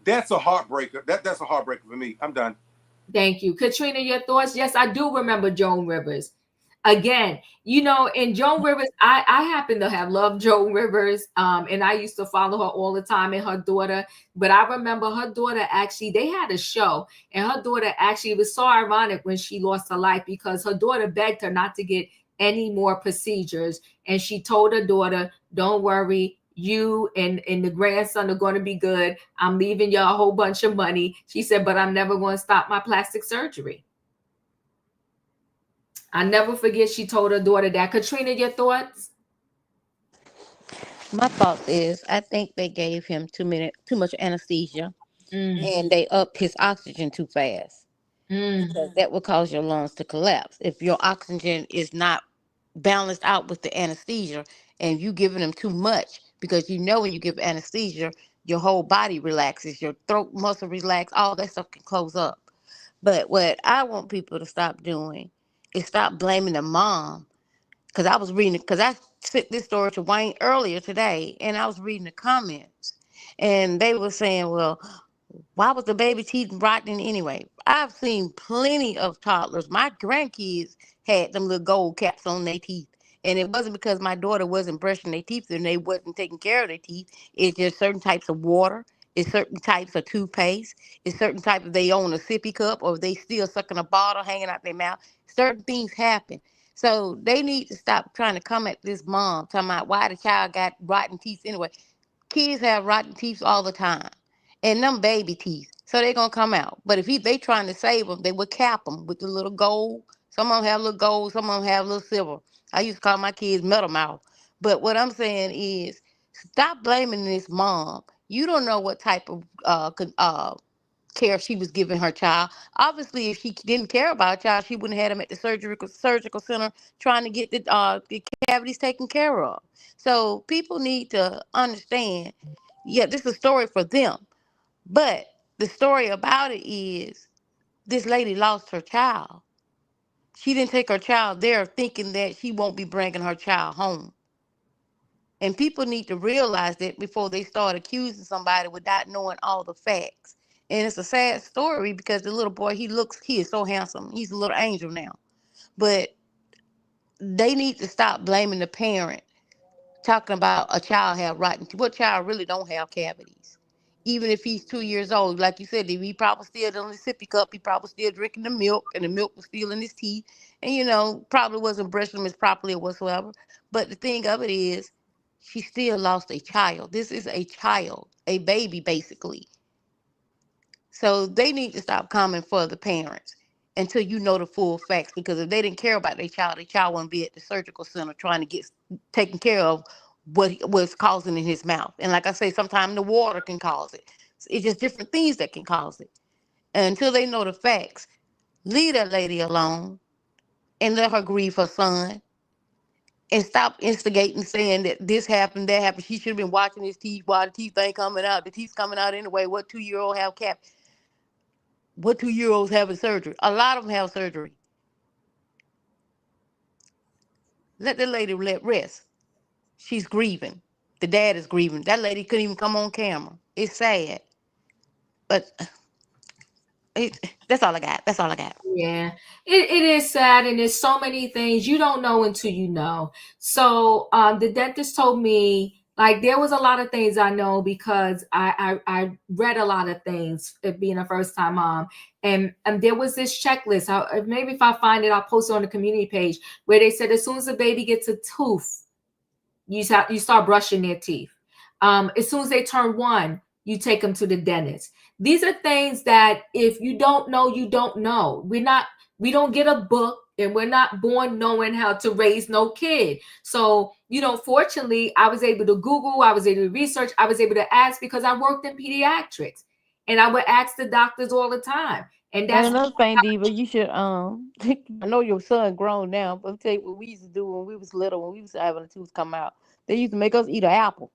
That's a heartbreaker. That's a heartbreaker for me. I'm done. Thank you. Katrina, your thoughts? Yes, I do remember Joan Rivers. Again, in Joan Rivers, I happen to have loved Joan Rivers, and I used to follow her all the time and her daughter. But I remember her daughter actually, they had a show, and her daughter actually, it was so ironic when she lost her life because her daughter begged her not to get any more procedures. And she told her daughter, don't worry, you and the grandson are going to be good. I'm leaving you a whole bunch of money. She said, but I'm never going to stop my plastic surgery. I never forget she told her daughter that. Katrina, your thoughts? My thought is, I think they gave him too much anesthesia, and they upped his oxygen too fast. Because that would cause your lungs to collapse. If your oxygen is not balanced out with the anesthesia, and you giving them too much, because when you give anesthesia, your whole body relaxes, your throat muscle relax, all that stuff can close up. But what I want people to stop doing is stop blaming the mom. Because I sent this story to Wayne earlier today, and I was reading the comments, and they were saying, well, why was the baby teeth rotten anyway? I've seen plenty of toddlers. My grandkids had them little gold caps on their teeth. And it wasn't because my daughter wasn't brushing their teeth and they wasn't taking care of their teeth. It's just certain types of water. It's certain types of toothpaste. It's certain type of they own a sippy cup or they still sucking a bottle hanging out their mouth. Certain things happen. So they need to stop trying to come at this mom, talking about why the child got rotten teeth anyway. Kids have rotten teeth all the time. And them baby teeth. So they're going to come out. But if they trying to save them, they would cap them with the little gold. Some of them have little gold. Some of them have little silver. I used to call my kids metal mouth. But what I'm saying is stop blaming this mom. You don't know what type of care she was giving her child. Obviously, if she didn't care about a child, she wouldn't have had him at the surgical center trying to get the cavities taken care of. So people need to understand, this is a story for them. But the story about it is this lady lost her child. She didn't take her child there thinking that she won't be bringing her child home. And people need to realize that before they start accusing somebody without knowing all the facts. And it's a sad story because the little boy, he is so handsome. He's a little angel now. But they need to stop blaming the parent, talking about a child have rotten teeth. What child really don't have cavities? Even if he's 2 years old, like you said, he probably still on the sippy cup. He probably still drinking the milk, and the milk was still in his teeth. And probably wasn't brushing them as properly or whatsoever. But the thing of it is, she still lost a child. This is a child, a baby, basically. So they need to stop coming for the parents until you know the full facts. Because if they didn't care about their child wouldn't be at the surgical center trying to get taken care of what was causing in his mouth. And like I say, sometimes the water can cause it. It's just different things that can cause it. And until they know the facts, leave that lady alone and let her grieve her son. And stop instigating, saying that this happened, that happened. She should have been watching his teeth. Why the teeth ain't coming out? The teeth's coming out anyway. What 2-year-old have cap? What 2-year-olds having surgery? A lot of them have surgery. Let the lady rest. She's grieving. The dad is grieving. That lady couldn't even come on camera. It's sad. But that's all I got. That's all I got. Yeah, it is sad, and there's so many things you don't know until you know. So the dentist told me, like, there was a lot of things I know because I read a lot of things, being a first time mom, and there was this checklist. Maybe if I find it, I'll post it on the community page, where they said as soon as the baby gets a tooth, you start brushing their teeth. As soon as they turn 1, you take them to the dentist. These are things that if you don't know, you don't know. We don't get a book, and we're not born knowing how to raise no kid. So, fortunately, I was able to Google, I was able to research, I was able to ask because I worked in pediatrics, and I would ask the doctors all the time. And that's another thing, Diva, you should I know your son grown now, but I'll tell you what we used to do when we was little, when we was having the tooth come out. They used to make us eat an apple.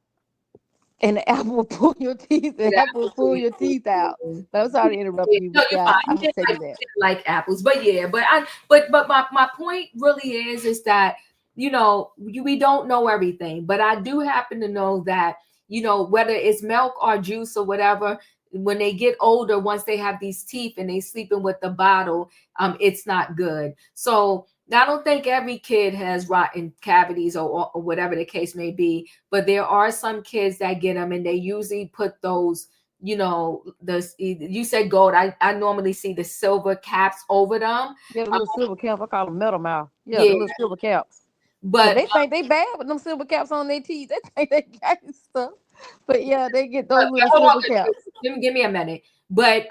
And the apple will pull your teeth. The apple will pull your teeth out. But I'm sorry to interrupt you, No, but you're yeah, fine. I was taking that. Like apples, but yeah, but my point really is that we don't know everything, but I do happen to know that whether it's milk or juice or whatever, when they get older, once they have these teeth and they sleeping with the bottle, it's not good. So I don't think every kid has rotten cavities or whatever the case may be, but there are some kids that get them, and they usually put those, you said gold. I normally see the silver caps over them. Yeah, the little silver caps. I call them metal mouth. Yeah, Yeah, the little silver caps. But but they think they bad with them silver caps on their teeth. They think they got stuff. But yeah, they get those little hold on, silver caps. give me a minute. But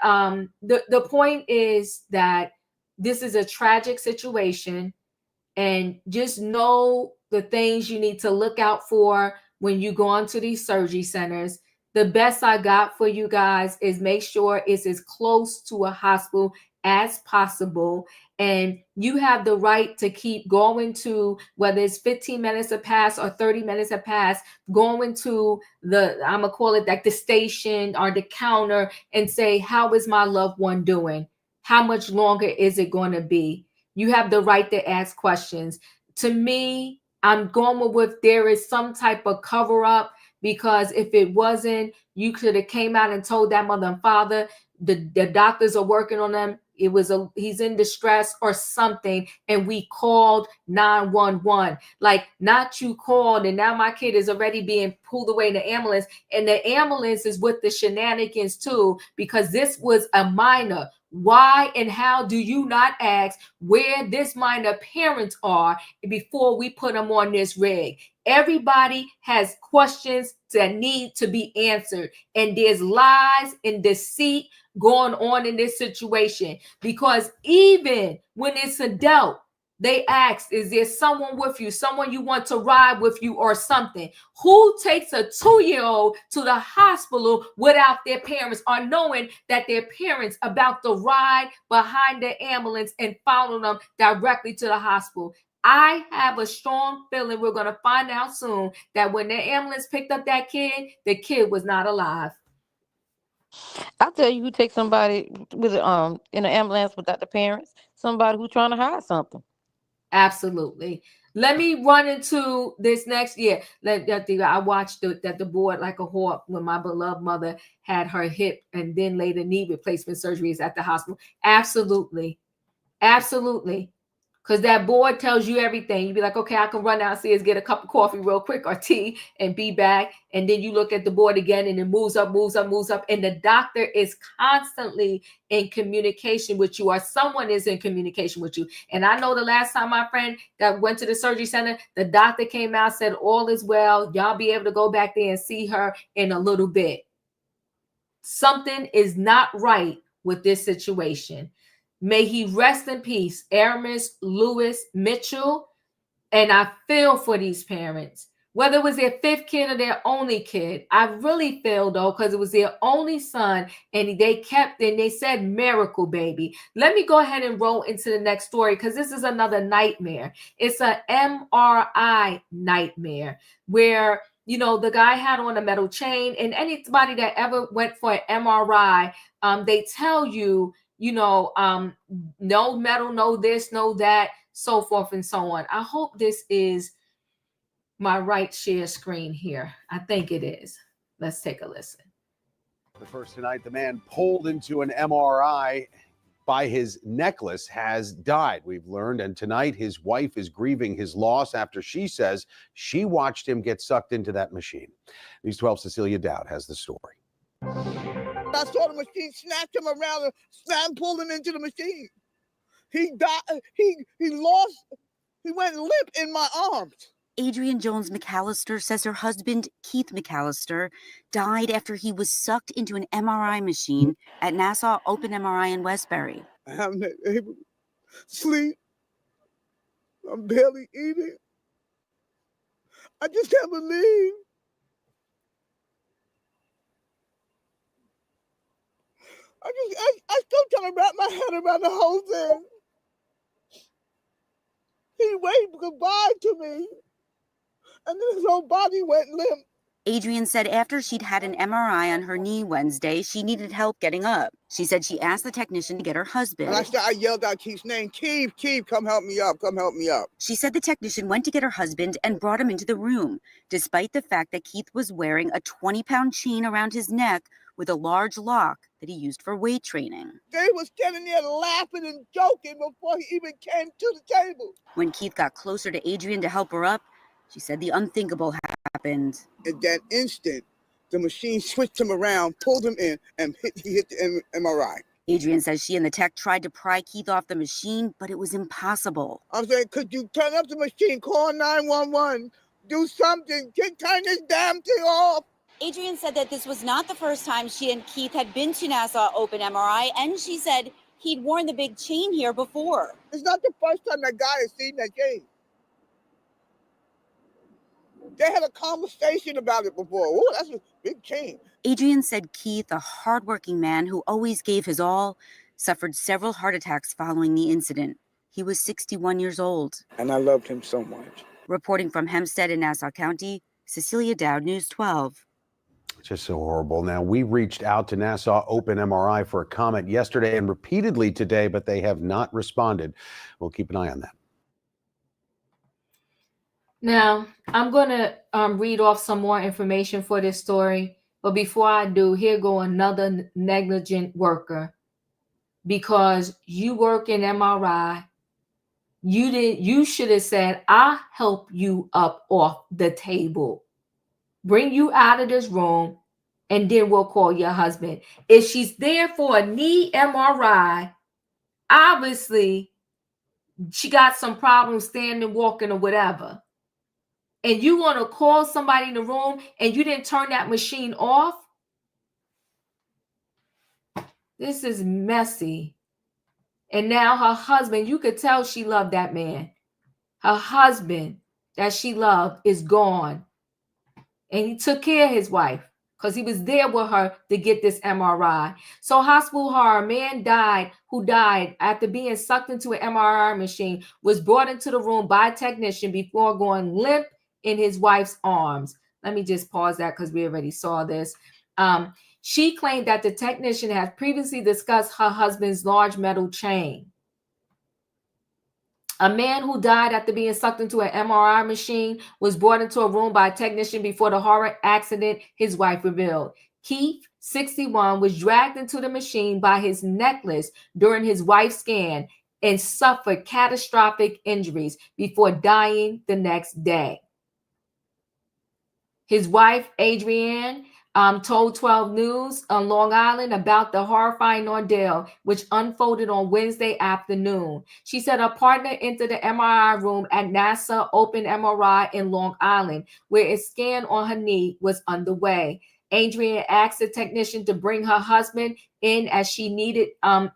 the point is that this is a tragic situation, and just know the things you need to look out for when you go into these surgery centers. The best I got for you guys is make sure it's as close to a hospital as possible, and you have the right to keep going to, whether it's 15 minutes have passed or 30 minutes have passed, going to I'm gonna call it like the station or the counter, and say, how is my loved one doing? How much longer is it going to be? You have the right to ask questions. To me, I'm going with there is some type of cover up, because if it wasn't, you could have came out and told that mother and father the doctors are working on them. He's in distress or something, and we called 911. Like, not you called and now my kid is already being pulled away in the ambulance, and the ambulance is with the shenanigans too, because this was a minor. Why and how do you not ask where this minor parents are before we put them on this rig? Everybody has questions that need to be answered, and there's lies and deceit going on in this situation, because even when it's adult, they ask, is there someone with you, someone you want to ride with you or something? Who takes a 2-year-old to the hospital without their parents, or knowing that their parents about to ride behind the ambulance and follow them directly to the hospital? I have a strong feeling we're going to find out soon that when the ambulance picked up that kid, the kid was not alive. I tell you, who takes somebody with in an ambulance without the parents? Somebody who's trying to hide something. Absolutely. Let me run into this next year. I watched the board like a hawk when my beloved mother had her hip and then later knee replacement surgeries at the hospital. Absolutely. Absolutely. Because that board tells you everything. You'd be like, okay, I can run downstairs, get a cup of coffee real quick or tea and be back. And then you look at the board again and it moves up, moves up, moves up. And the doctor is constantly in communication with you, or someone is in communication with you. And I know the last time my friend that went to the surgery center, the doctor came out, said, all is well. Y'all be able to go back there and see her in a little bit. Something is not right with this situation. May he rest in peace, Aramis Lewis Mitchell. And I feel for these parents, whether it was their fifth kid or their only kid. I really feel, though, because it was their only son, and they said miracle baby. Let me go ahead and roll into the next story, because this is another nightmare. It's an MRI nightmare where, you know, the guy had on a metal chain, and anybody that ever went for an MRI, they tell you, you know, no metal, no this, no that, so forth and so on. I hope this is my right share screen here. I think it is. Let's take a listen. The first tonight, the man pulled into an MRI by his necklace has died, we've learned. And tonight, his wife is grieving his loss after she says she watched him get sucked into that machine. News 12's Cecilia Dowd has the story. I saw the machine snatch him around and slam pulled him into the machine. He died. He went limp in my arms. Adrienne Jones McAllister says her husband, Keith McAllister, died after he was sucked into an MRI machine at Nassau Open MRI in Westbury. I haven't been able to sleep. I'm barely eating. I just can't believe. I still trying to wrap my head around the whole thing. He waved goodbye to me, and then his whole body went limp. Adrienne said after she'd had an MRI on her knee Wednesday, she needed help getting up. She said she asked the technician to get her husband. And I yelled out Keith's name, Keith, come help me up, come help me up. She said the technician went to get her husband and brought him into the room, despite the fact that Keith was wearing a 20-pound chain around his neck with a large lock that he used for weight training. They was standing there laughing and joking before he even came to the table. When Keith got closer to Adrienne to help her up, she said the unthinkable happened. At that instant, the machine switched him around, pulled him in, and he hit the MRI. Adrienne says she and the tech tried to pry Keith off the machine, but it was impossible. I'm saying, could you turn up the machine, call 911, do something, turn this damn thing off? Adrienne said that this was not the first time she and Keith had been to Nassau Open MRI, and she said he'd worn the big chain here before. It's not the first time that guy has seen that chain. They had a conversation about it before. Oh, that's a big chain. Adrienne said Keith, a hardworking man who always gave his all, suffered several heart attacks following the incident. He was 61 years old. And I loved him so much. Reporting from Hempstead in Nassau County, Cecilia Dowd, News 12. Just so horrible. Now, we reached out to Nassau Open MRI for a comment yesterday and repeatedly today, but they have not responded. We'll keep an eye on that. Now, I'm going to read off some more information for this story. But before I do, here go another negligent worker. Because you work in MRI, you should have said, I'll help you up off the table. Bring you out of this room, and then we'll call your husband. If she's there for a knee MRI, obviously she got some problems standing, walking, or whatever. And you want to call somebody in the room and you didn't turn that machine off? This is messy. And now her husband, you could tell she loved that man. Her husband that she loved is gone. And he took care of his wife because he was there with her to get this MRI. So hospital horror, a man who died after being sucked into an MRI machine, was brought into the room by a technician before going limp in his wife's arms. Let me just pause that because we already saw this. She claimed that the technician had previously discussed her husband's large metal chain. A man who died after being sucked into an MRI machine was brought into a room by a technician before the horror accident, his wife revealed. Keith, 61, was dragged into the machine by his necklace during his wife's scan and suffered catastrophic injuries before dying the next day. His wife, Adrienne, told 12 News on Long Island about the horrifying ordeal, which unfolded on Wednesday afternoon. She said her partner entered the MRI room at NASA Open MRI in Long Island, where a scan on her knee was underway. Adrienne asked the technician to bring her husband in as she needed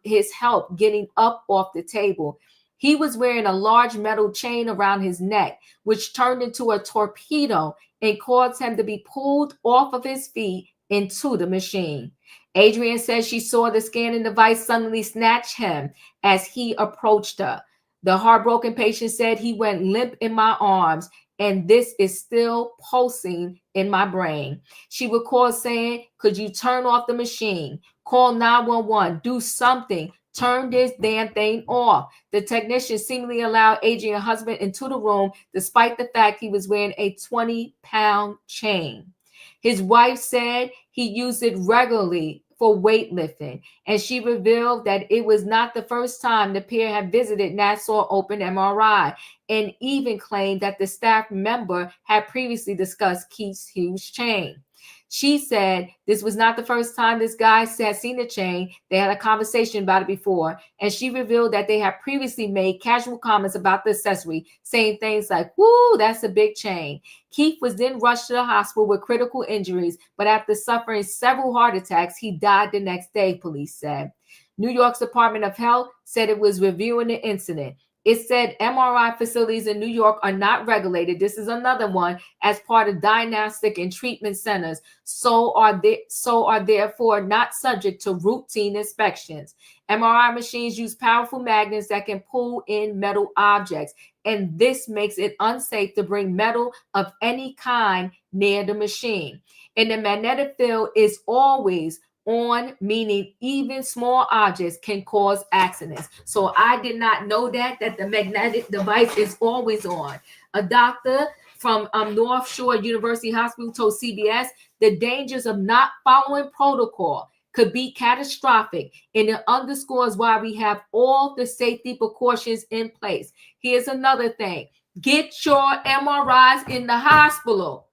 his help getting up off the table. He was wearing a large metal chain around his neck, which turned into a torpedo and caused him to be pulled off of his feet into the machine. Adrienne says she saw the scanning device suddenly snatch him as he approached her. The heartbroken patient said he went limp in my arms, and this is still pulsing in my brain. She recalls saying, "Could you turn off the machine? Call 911, do something. Turn this damn thing off." The technician seemingly allowed Adrienne's husband into the room despite the fact he was wearing a 20-pound chain. His wife said he used it regularly for weightlifting, and she revealed that it was not the first time the pair had visited Nassau Open MRI, and even claimed that the staff member had previously discussed Keith's huge chain. She said this was not the first time this guy had seen the chain. They had a conversation about it before, and she revealed that they had previously made casual comments about the accessory, saying things like, "Woo, that's a big chain." Keith was then rushed to the hospital with critical injuries, but after suffering several heart attacks, he died the next day, police said. New York's Department of Health said it was reviewing the incident. It said MRI facilities in New York are not regulated. This is another one as part of diagnostic and treatment centers, so are therefore not subject to routine inspections. MRI machines use powerful magnets that can pull in metal objects, and this makes it unsafe to bring metal of any kind near the machine. And the magnetic field is always on, meaning even small objects can cause accidents. So I did not know that the magnetic device is always on. A doctor from North Shore University Hospital told CBS the dangers of not following protocol could be catastrophic, and it underscores why we have all the safety precautions in place. Here's another thing: get your MRIs in the hospital.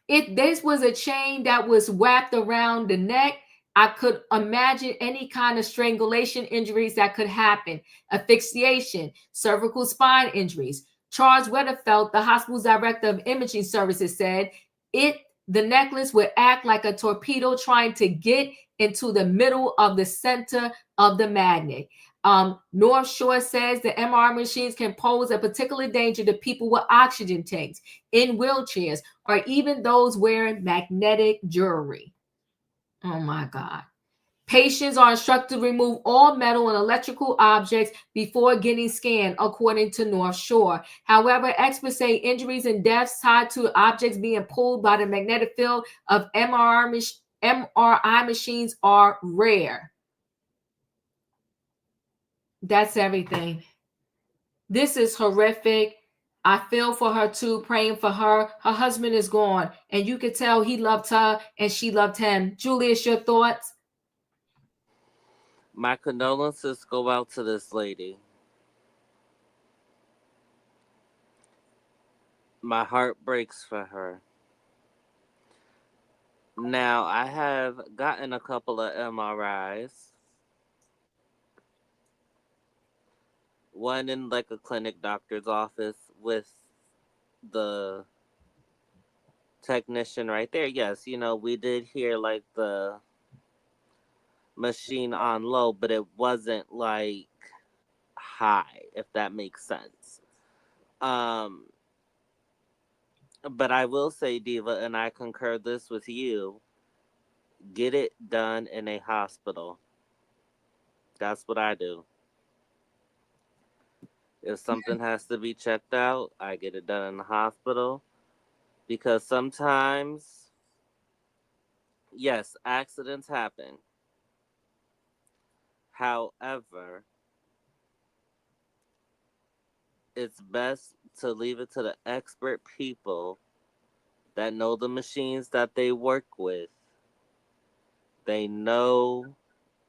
If this was a chain that was wrapped around the neck, I could imagine any kind of strangulation injuries that could happen, asphyxiation, cervical spine injuries. Charles Weatherfeld, the hospital's director of imaging services, said the necklace would act like a torpedo trying to get into the middle of the center of the magnet. North Shore says the MRI machines can pose a particular danger to people with oxygen tanks, in wheelchairs, or even those wearing magnetic jewelry. Oh my God. Patients are instructed to remove all metal and electrical objects before getting scanned, according to North Shore. However, experts say injuries and deaths tied to objects being pulled by the magnetic field of MRI machines are rare. That's everything. This is horrific. I feel for her too, praying for her. Her husband is gone, and you could tell he loved her and she loved him. Julius, your thoughts? My condolences go out to this lady. My heart breaks for her. Now, I have gotten a couple of MRIs. One in like a clinic doctor's office with the technician right there. Yes, we did hear like the machine on low, but it wasn't like high, if that makes sense. But I will say, Diva, and I concur this with you, get it done in a hospital. That's what I do. If something has to be checked out, I get it done in the hospital. Because sometimes, yes, accidents happen. However, it's best to leave it to the expert people that know the machines that they work with. They know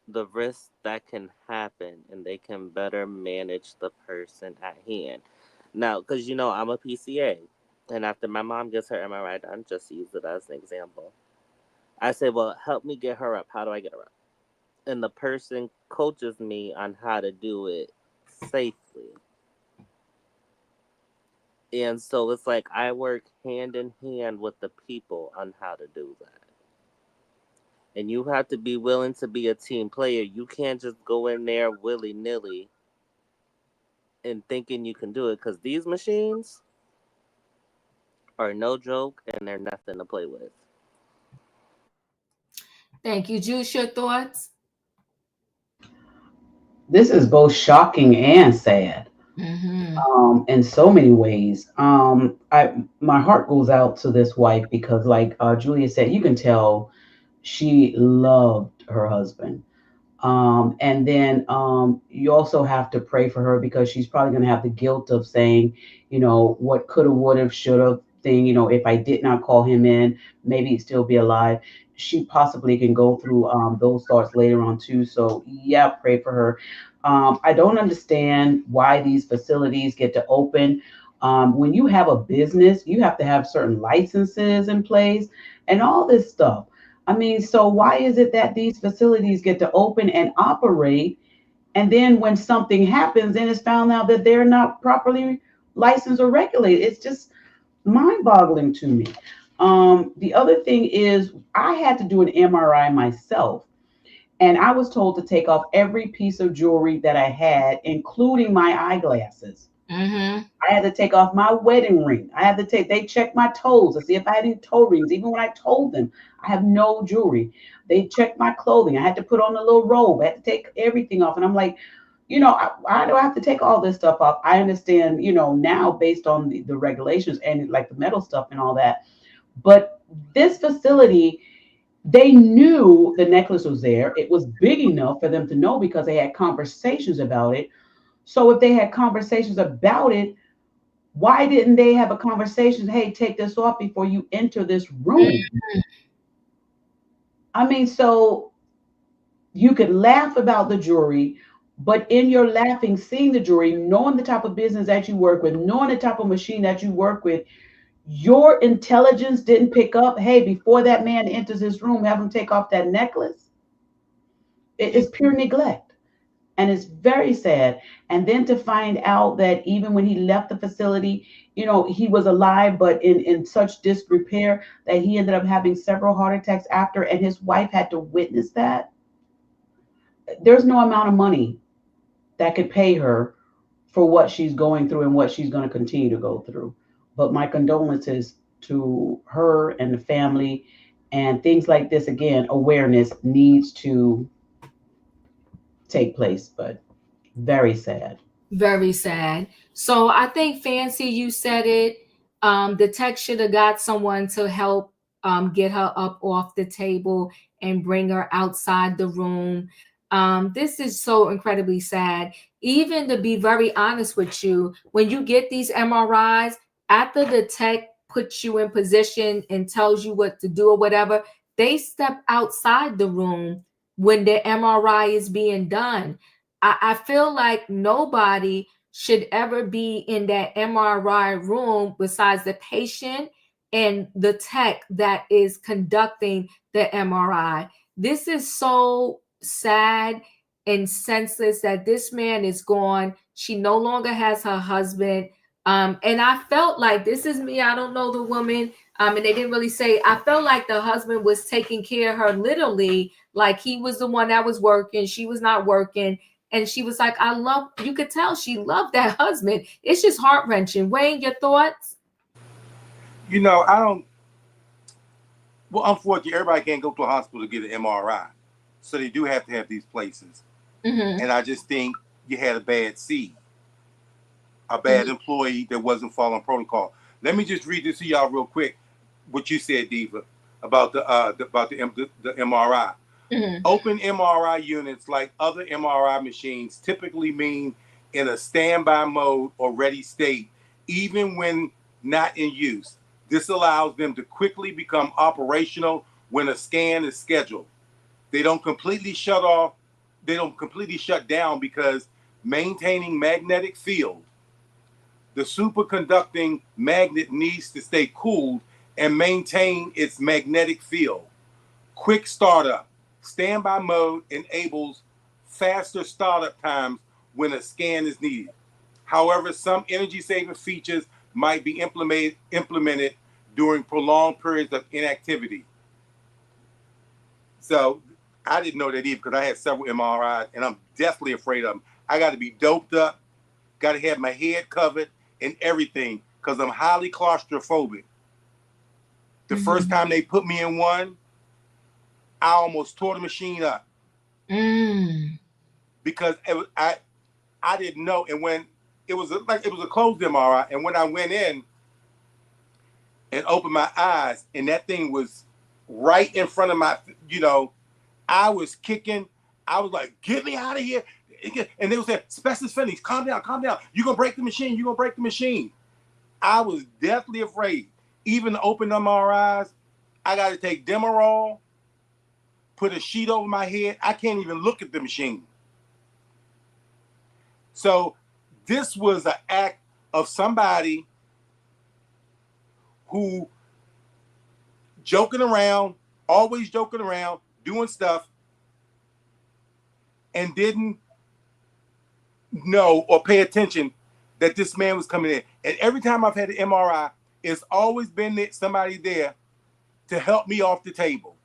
the risks that can happen and they can better manage the person at hand. Now, because I'm a PCA, and after my mom gets her MRI done, just to use it as an example, I say, well, help me get her up. How do I get her up? And the person coaches me on how to do it safely. And so it's like I work hand in hand with the people on how to do that. And you have to be willing to be a team player. You can't just go in there willy-nilly and thinking you can do it, because these machines are no joke and they're nothing to play with. Thank you. Juice, your thoughts? This is both shocking and sad. In so many ways. My heart goes out to this wife because, like Julia said, you can tell she loved her husband. And then you also have to pray for her because she's probably going to have the guilt of saying, what coulda, woulda, shoulda thing. If I did not call him in, maybe he'd still be alive. She possibly can go through those thoughts later on too. So yeah, pray for her. I don't understand why these facilities get to open. When you have a business, you have to have certain licenses in place and all this stuff. I mean, so why is it that these facilities get to open and operate, and then when something happens, then it's found out that they're not properly licensed or regulated? It's just mind-boggling to me. The other thing is, I had to do an MRI myself, and I was told to take off every piece of jewelry that I had, including my eyeglasses. I had to take off my wedding ring. They checked my toes to see if I had any toe rings. Even when I told them I have no jewelry, they checked my clothing. I had to put on a little robe. I had to take everything off. And I'm like, why do I have to take all this stuff off? I understand, now based on the regulations and like the metal stuff and all that. But this facility, they knew the necklace was there. It was big enough for them to know because they had conversations about it. So if they had conversations about it, why didn't they have a conversation? Hey, take this off before you enter this room. I mean, so you could laugh about the jewelry, but in your laughing, seeing the jewelry, knowing the type of business that you work with, knowing the type of machine that you work with, your intelligence didn't pick up, hey, before that man enters this room, have him take off that necklace. It's pure neglect. And it's very sad. And then to find out that even when he left the facility, he was alive, but in such disrepair that he ended up having several heart attacks after, and his wife had to witness that. There's no amount of money that could pay her for what she's going through and what she's going to continue to go through. But my condolences to her and the family, and things like this. Again, awareness needs to take place, but very sad. Very sad. So I think, Fancy, you said it. The tech should have got someone to help get her up off the table and bring her outside the room. This is so incredibly sad. Even to be very honest with you, when you get these MRIs, after the tech puts you in position and tells you what to do or whatever, they step outside the room when the MRI is being done. I feel like nobody should ever be in that MRI room besides the patient and the tech that is conducting the MRI. This is so sad and senseless that this man is gone. She no longer has her husband. And I felt like, this is me, I don't know the woman, and they didn't really say, I felt like the husband was taking care of her literally, like he was the one that was working, she was not working. And she was like, you could tell she loved that husband. It's just heart-wrenching. Wayne, your thoughts? Well, unfortunately, everybody can't go to a hospital to get an MRI. So they do have to have these places. And I just think you had a bad seed, a bad employee that wasn't following protocol. Let me just read this to y'all real quick, what you said, Diva, about the MRI. Open MRI units, like other MRI machines, typically mean in a standby mode or ready state, even when not in use. This allows them to quickly become operational when a scan is scheduled. They don't completely shut down because maintaining magnetic field, the superconducting magnet needs to stay cooled and maintain its magnetic field. Quick startup. Standby mode enables faster startup times when a scan is needed. However, some energy-saving features might be implemented during prolonged periods of inactivity. So I didn't know that either because I had several MRIs, and I'm definitely afraid of them. I got to be doped up, got to have my head covered and everything because I'm highly claustrophobic. The first time they put me in one, I almost tore the machine up because I didn't know. And when it was a closed MRI, and when I went in and opened my eyes, and that thing was right in front of my, I was kicking. I was like, "Get me out of here!" And they would say, "Specialist Phoenix, calm down. You're gonna break the machine." I was deathly afraid. Even to open MRIs, I got to take Demerol, put a sheet over my head. I can't even look at the machine. So this was an act of somebody who always joking around, doing stuff, and didn't know or pay attention that this man was coming in. And every time I've had an MRI, it's always been somebody there to help me off the table.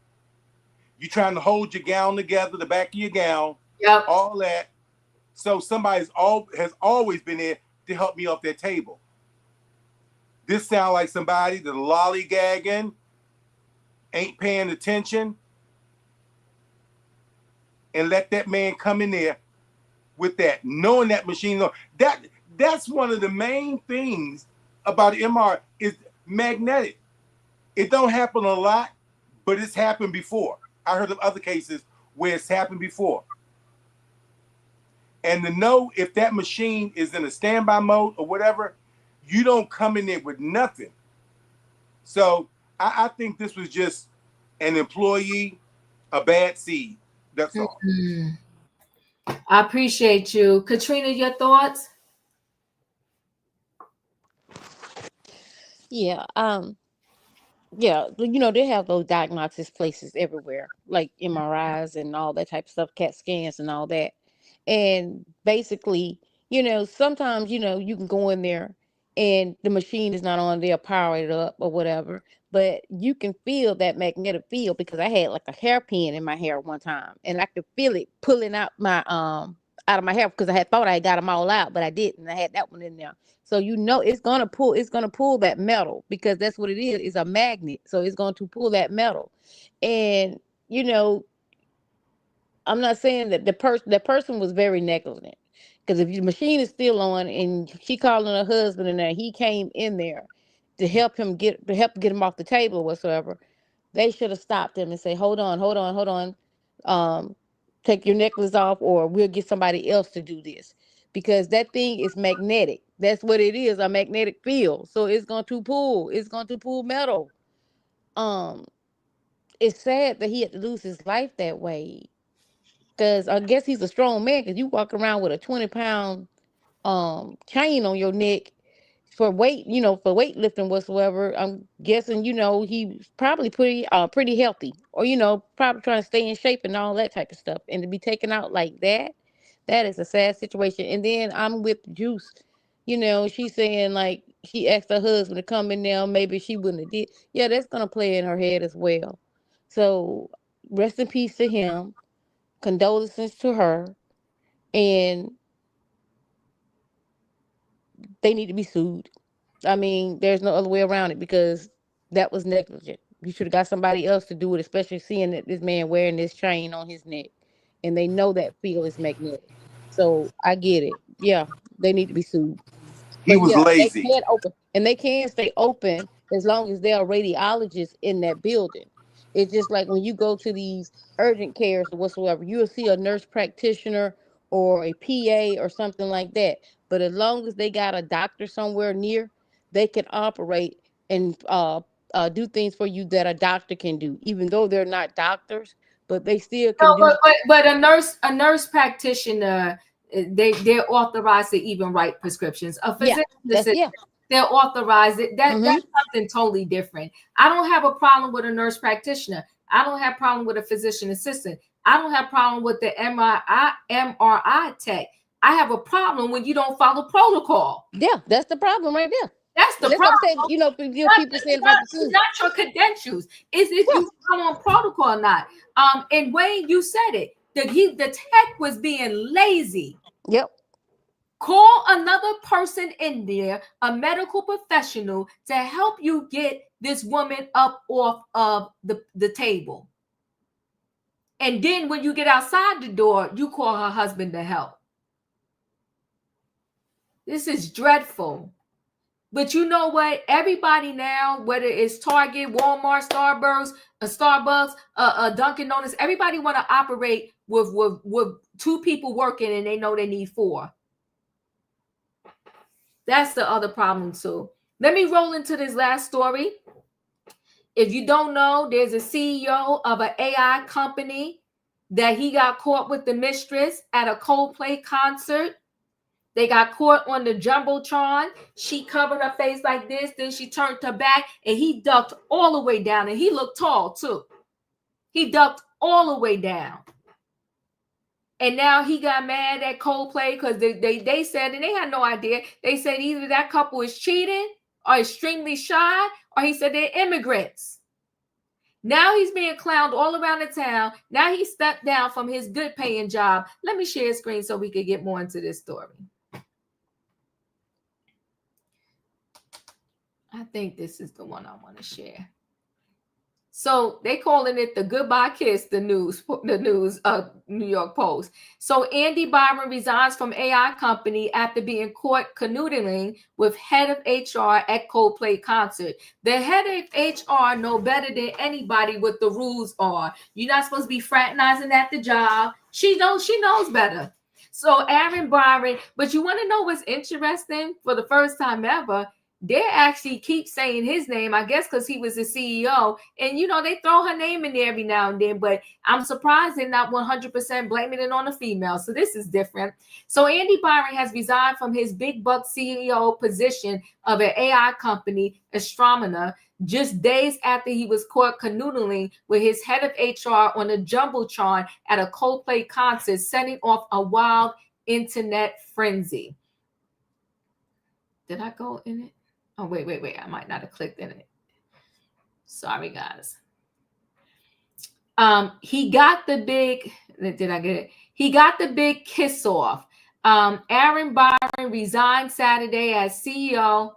You're trying to hold your gown together, the back of your gown, all that. So somebody has always been there to help me off that table. This sounds like somebody that's lollygagging, ain't paying attention, and let that man come in there with that, knowing that machine. That's one of the main things about the MR is magnetic. It don't happen a lot, but it's happened before. I heard of other cases where it's happened before. And to know if that machine is in a standby mode or whatever, you don't come in there with nothing. So I think this was just an employee, a bad seed. That's all. I appreciate you. Katrina, your thoughts? Yeah. Yeah, they have those diagnosis places everywhere, like MRIs and all that type of stuff, CAT scans and all that. And basically, sometimes, you can go in there and the machine is not on there, power it up or whatever, but you can feel that magnetic field because I had like a hairpin in my hair one time and I could feel it pulling out out of my hair because I had thought I had got them all out, but I didn't. I had that one in there. So it's gonna pull that metal because that's what it is a magnet. So it's going to pull that metal. And I'm not saying that that person was very negligent. Because if your machine is still on and she calling her husband and there, he came in there to help get him off the table or whatsoever, they should have stopped him and say, hold on. Take your necklace off or we'll get somebody else to do this. Because that thing is magnetic. That's what it is, a magnetic field. So it's going to pull metal. It's sad that he had to lose his life that way. Because I guess he's a strong man because you walk around with a 20-pound chain on your neck for weight, for weightlifting whatsoever. I'm guessing, he's probably pretty healthy or, probably trying to stay in shape and all that type of stuff. And to be taken out like that is a sad situation. And then I'm with Juice. She's saying like she asked her husband to come in there. Maybe she wouldn't have did. Yeah, that's going to play in her head as well. So rest in peace to him. Condolences to her. And they need to be sued. I mean, there's no other way around it because that was negligent. You should have got somebody else to do it, especially seeing that this man wearing this chain on his neck. And they know that field is magnetic. So I get it. Yeah, they need to be sued. He But was yeah, lazy. they can stay open as long as there are radiologists in that building. It's just like when you go to these urgent cares or whatsoever, you'll see a nurse practitioner or a PA or something like that. But as long as they got a doctor somewhere near, they can operate and do things for you that a doctor can do, even though they're not doctors, but they still can do. But a nurse practitioner, they're authorized to even write prescriptions. A physician, they're authorized. That's something totally different. I don't have a problem with a nurse practitioner. I don't have a problem with a physician assistant. I don't have a problem with the MRI tech. I have a problem when you don't follow protocol. Yeah, that's the problem right there. That's the problem. What I'm saying, you know, people saying about the food. Not your credentials. Is if you follow protocol or not. And Wayne, you said it. The tech was being lazy. Yep. Call another person in there, a medical professional, to help you get this woman up off of the table. And then when you get outside the door, you call her husband to help. This is dreadful. But you know what? Everybody now, whether it's Target, Walmart, Starbucks, Dunkin' Donuts, everybody want to operate with 2 people working, and they know they need 4. That's the other problem too. Let me roll into this last story. If you don't know, there's a CEO of an AI company that he got caught with the mistress at a Coldplay concert. They got caught on the Jumbotron. She covered her face like this. Then she turned her back and he ducked all the way down. And he looked tall too. He ducked all the way down. And now he got mad at Coldplay because they said, and they had no idea. They said either that couple is cheating or extremely shy, or he said they're immigrants. Now he's being clowned all around the town. Now he stepped down from his good paying job. Let me share a screen so we could get more into this story. I think this is the one I want to share. So they calling it the goodbye kiss, the news New York Post. So Andy Byron resigns from AI company after being caught canoodling with head of HR at Coldplay concert. The head of HR know better than anybody what the rules are. You're not supposed to be fraternizing at the job. She knows better. So Aaron Byron, but you want to know what's interesting? For the first time ever, they actually keep saying his name, I guess, because he was the CEO. And, you know, they throw her name in there every now and then. But I'm surprised they're not 100% blaming it on a female. So this is different. So Andy Byron has resigned from his big buck CEO position of an AI company, Astronomer, just days after he was caught canoodling with his head of HR on a Jumbotron at a Coldplay concert, setting off a wild internet frenzy. Did I go in it? Oh, wait. I might not have clicked in it. Sorry, guys. He got the big, did I get it? He got the big kiss off. Aaron Byron resigned Saturday as CEO.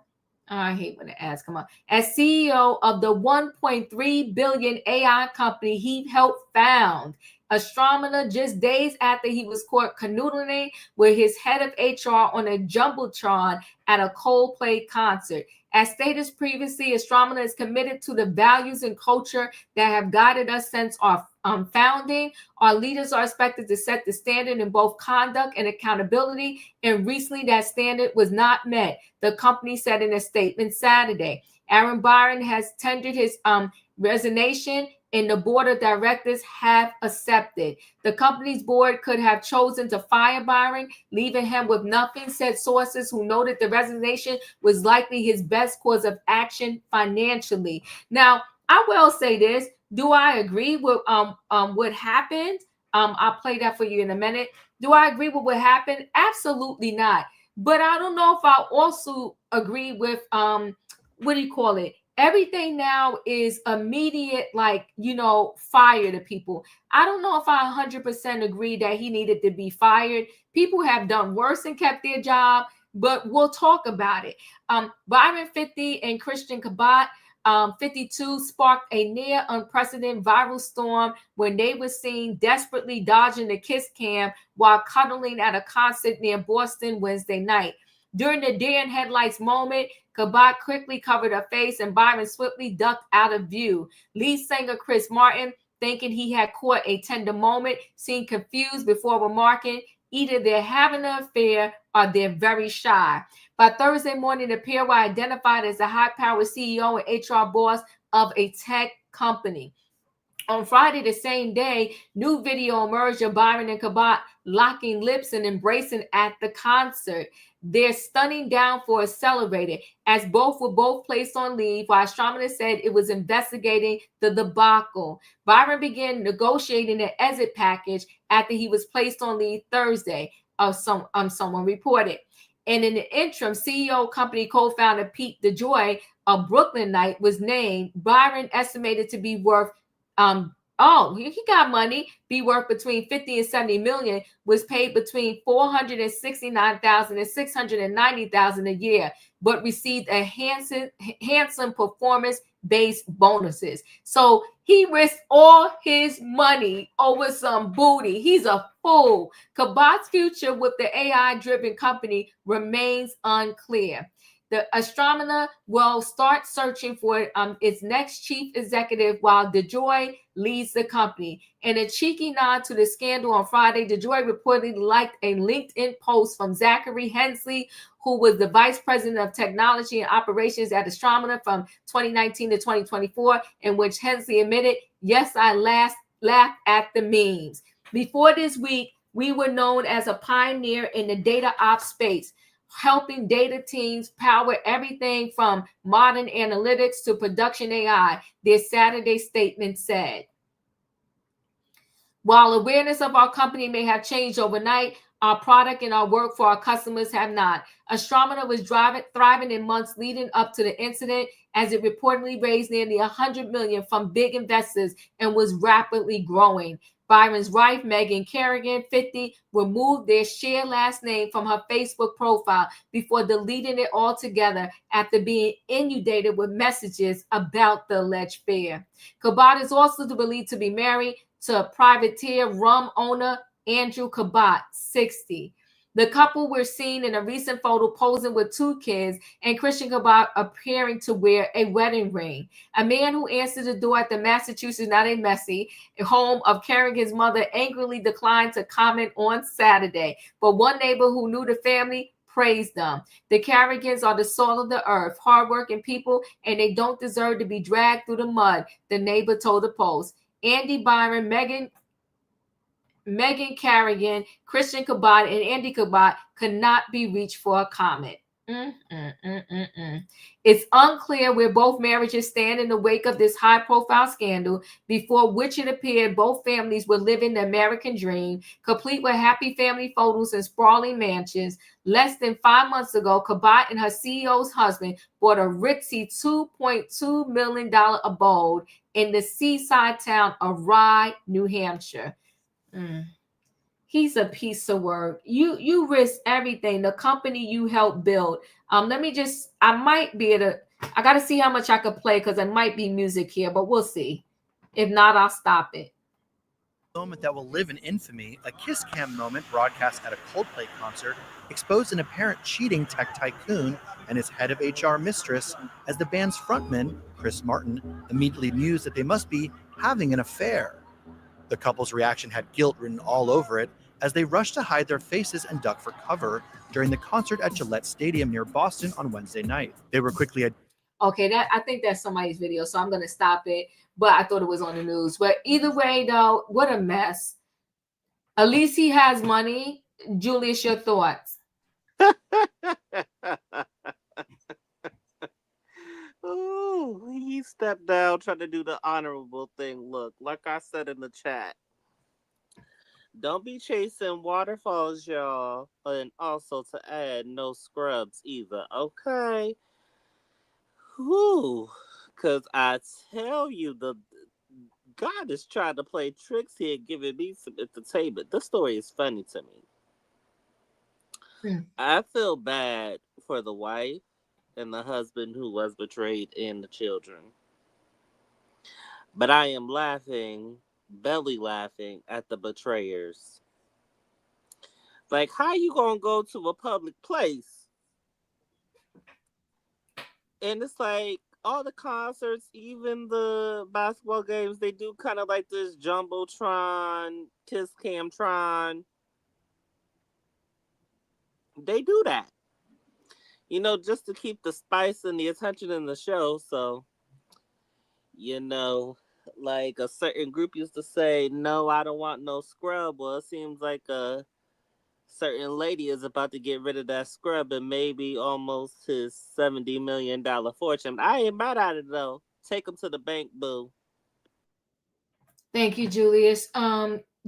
I hate when the ads come up. As CEO of the $1.3 billion AI company he helped found, Astronomer, just days after he was caught canoodling with his head of HR on a Jumbotron at a Coldplay concert. As stated previously, Astronomer is committed to the values and culture that have guided us since our founding. Our leaders are expected to set the standard in both conduct and accountability, and recently that standard was not met, the company said in a statement Saturday. Aaron Byron has tendered his resignation, and the board of directors have accepted. The company's board could have chosen to fire Byron, leaving him with nothing, said sources who noted the resignation was likely his best course of action financially. Now, I will say this. Do I agree with what happened? I'll play that for you in a minute. Do I agree with what happened? Absolutely not. But I don't know if I also agree with what do you call it? Everything now is immediate, like, you know, fire to people. I don't know if I 100% agree that he needed to be fired. People have done worse and kept their job, but we'll talk about it. Byron 50 and Christian Kabat 52 sparked a near unprecedented viral storm when they were seen desperately dodging the kiss cam while cuddling at a concert near Boston Wednesday night. During the deer in headlights moment, Kabat quickly covered her face and Byron swiftly ducked out of view. Lead singer Chris Martin, thinking he had caught a tender moment, seemed confused before remarking, Either they're having an affair or they're very shy. By Thursday morning, the pair were identified as the high-powered CEO and HR boss of a tech company. On Friday, the same day, new video emerged of Byron and Kabat locking lips and embracing at the concert. Their stunning downfall accelerated as both were placed on leave, while Astronomer said it was investigating the debacle. Byron began negotiating an exit package after he was placed on leave Thursday, someone reported. And in the interim, CEO company co-founder Pete DeJoy, a Brooklynite, was named. Byron estimated to be worth he got money, be worth between 50 and 70 million, was paid between 469,000 and 690,000 a year, but received a handsome performance-based bonuses. So he risked all his money over some booty. He's a fool. Kabat's future with the AI-driven company remains unclear. The Astronomer will start searching for its next chief executive while DeJoy leads the company. In a cheeky nod to the scandal on Friday, DeJoy reportedly liked a LinkedIn post from Zachary Hensley, who was the vice president of technology and operations at Astronomer from 2019 to 2024, in which Hensley admitted, "Yes, I laughed at the memes." Before this week, we were known as a pioneer in the data ops space, helping data teams power everything from modern analytics to production AI, their Saturday statement said. While awareness of our company may have changed overnight, our product and our work for our customers have not. Astronomer was thriving in months leading up to the incident, as it reportedly raised nearly $100 million from big investors and was rapidly growing. Byron's wife, Megan Kerrigan, 50, removed their shared last name from her Facebook profile before deleting it altogether after being inundated with messages about the alleged affair. Kabat is also believed to be married to privateer rum owner Andrew Kabat, 60. The couple were seen in a recent photo posing with 2 kids, and Christian Kabat appearing to wear a wedding ring. A man who answered the door at the Massachusetts, not a messy, home of Kerrigan's mother angrily declined to comment on Saturday, but one neighbor who knew the family praised them. The Kerrigans are the soul of the earth, hardworking people, and they don't deserve to be dragged through the mud, the neighbor told the Post. Andy Byron, Megan Kerrigan, Christian Kabat, and Andy Kabat could not be reached for a comment. It's unclear where both marriages stand in the wake of this high-profile scandal, before which it appeared both families were living the American dream, complete with happy family photos and sprawling mansions. Less than 5 months ago, Kabat and her CEO's husband bought a ritzy $2.2 million abode in the seaside town of Rye, New Hampshire. He's a piece of work. You risk everything. The company you helped build. I might be able to, I got to see how much I could play because there might be music here, but we'll see. If not, I'll stop it. Moment that will live in infamy, a kiss cam moment broadcast at a Coldplay concert exposed an apparent cheating tech tycoon and his head of HR mistress as the band's frontman, Chris Martin, immediately mused that they must be having an affair. The couple's reaction had guilt written all over it as they rushed to hide their faces and duck for cover during the concert at Gillette Stadium near Boston on Wednesday night. They were quickly Okay, I think that's somebody's video, so I'm going to stop it. But I thought it was on the news. But either way, though, what a mess. At least he has money. Julius, your thoughts? Oh, he stepped down trying to do the honorable thing. Look, like I said in the chat, don't be chasing waterfalls, y'all. And also to add, no scrubs either, okay? Whew. Because I tell you, the God is trying to play tricks here, giving me some entertainment. This story is funny to me. I feel bad for the wife and the husband who was betrayed and the children. But I am laughing, belly laughing at the betrayers. Like, how you gonna go to a public place? And it's like, all the concerts, even the basketball games, they do kind of like this Jumbotron, Kiss Camtron. They do that, just to keep the spice and the attention in the show. So, like a certain group used to say, "No, I don't want no scrub." Well, it seems like a certain lady is about to get rid of that scrub and maybe almost his $70 million fortune. I ain't mad at it though. Take him to the bank, boo. Thank you, Julius.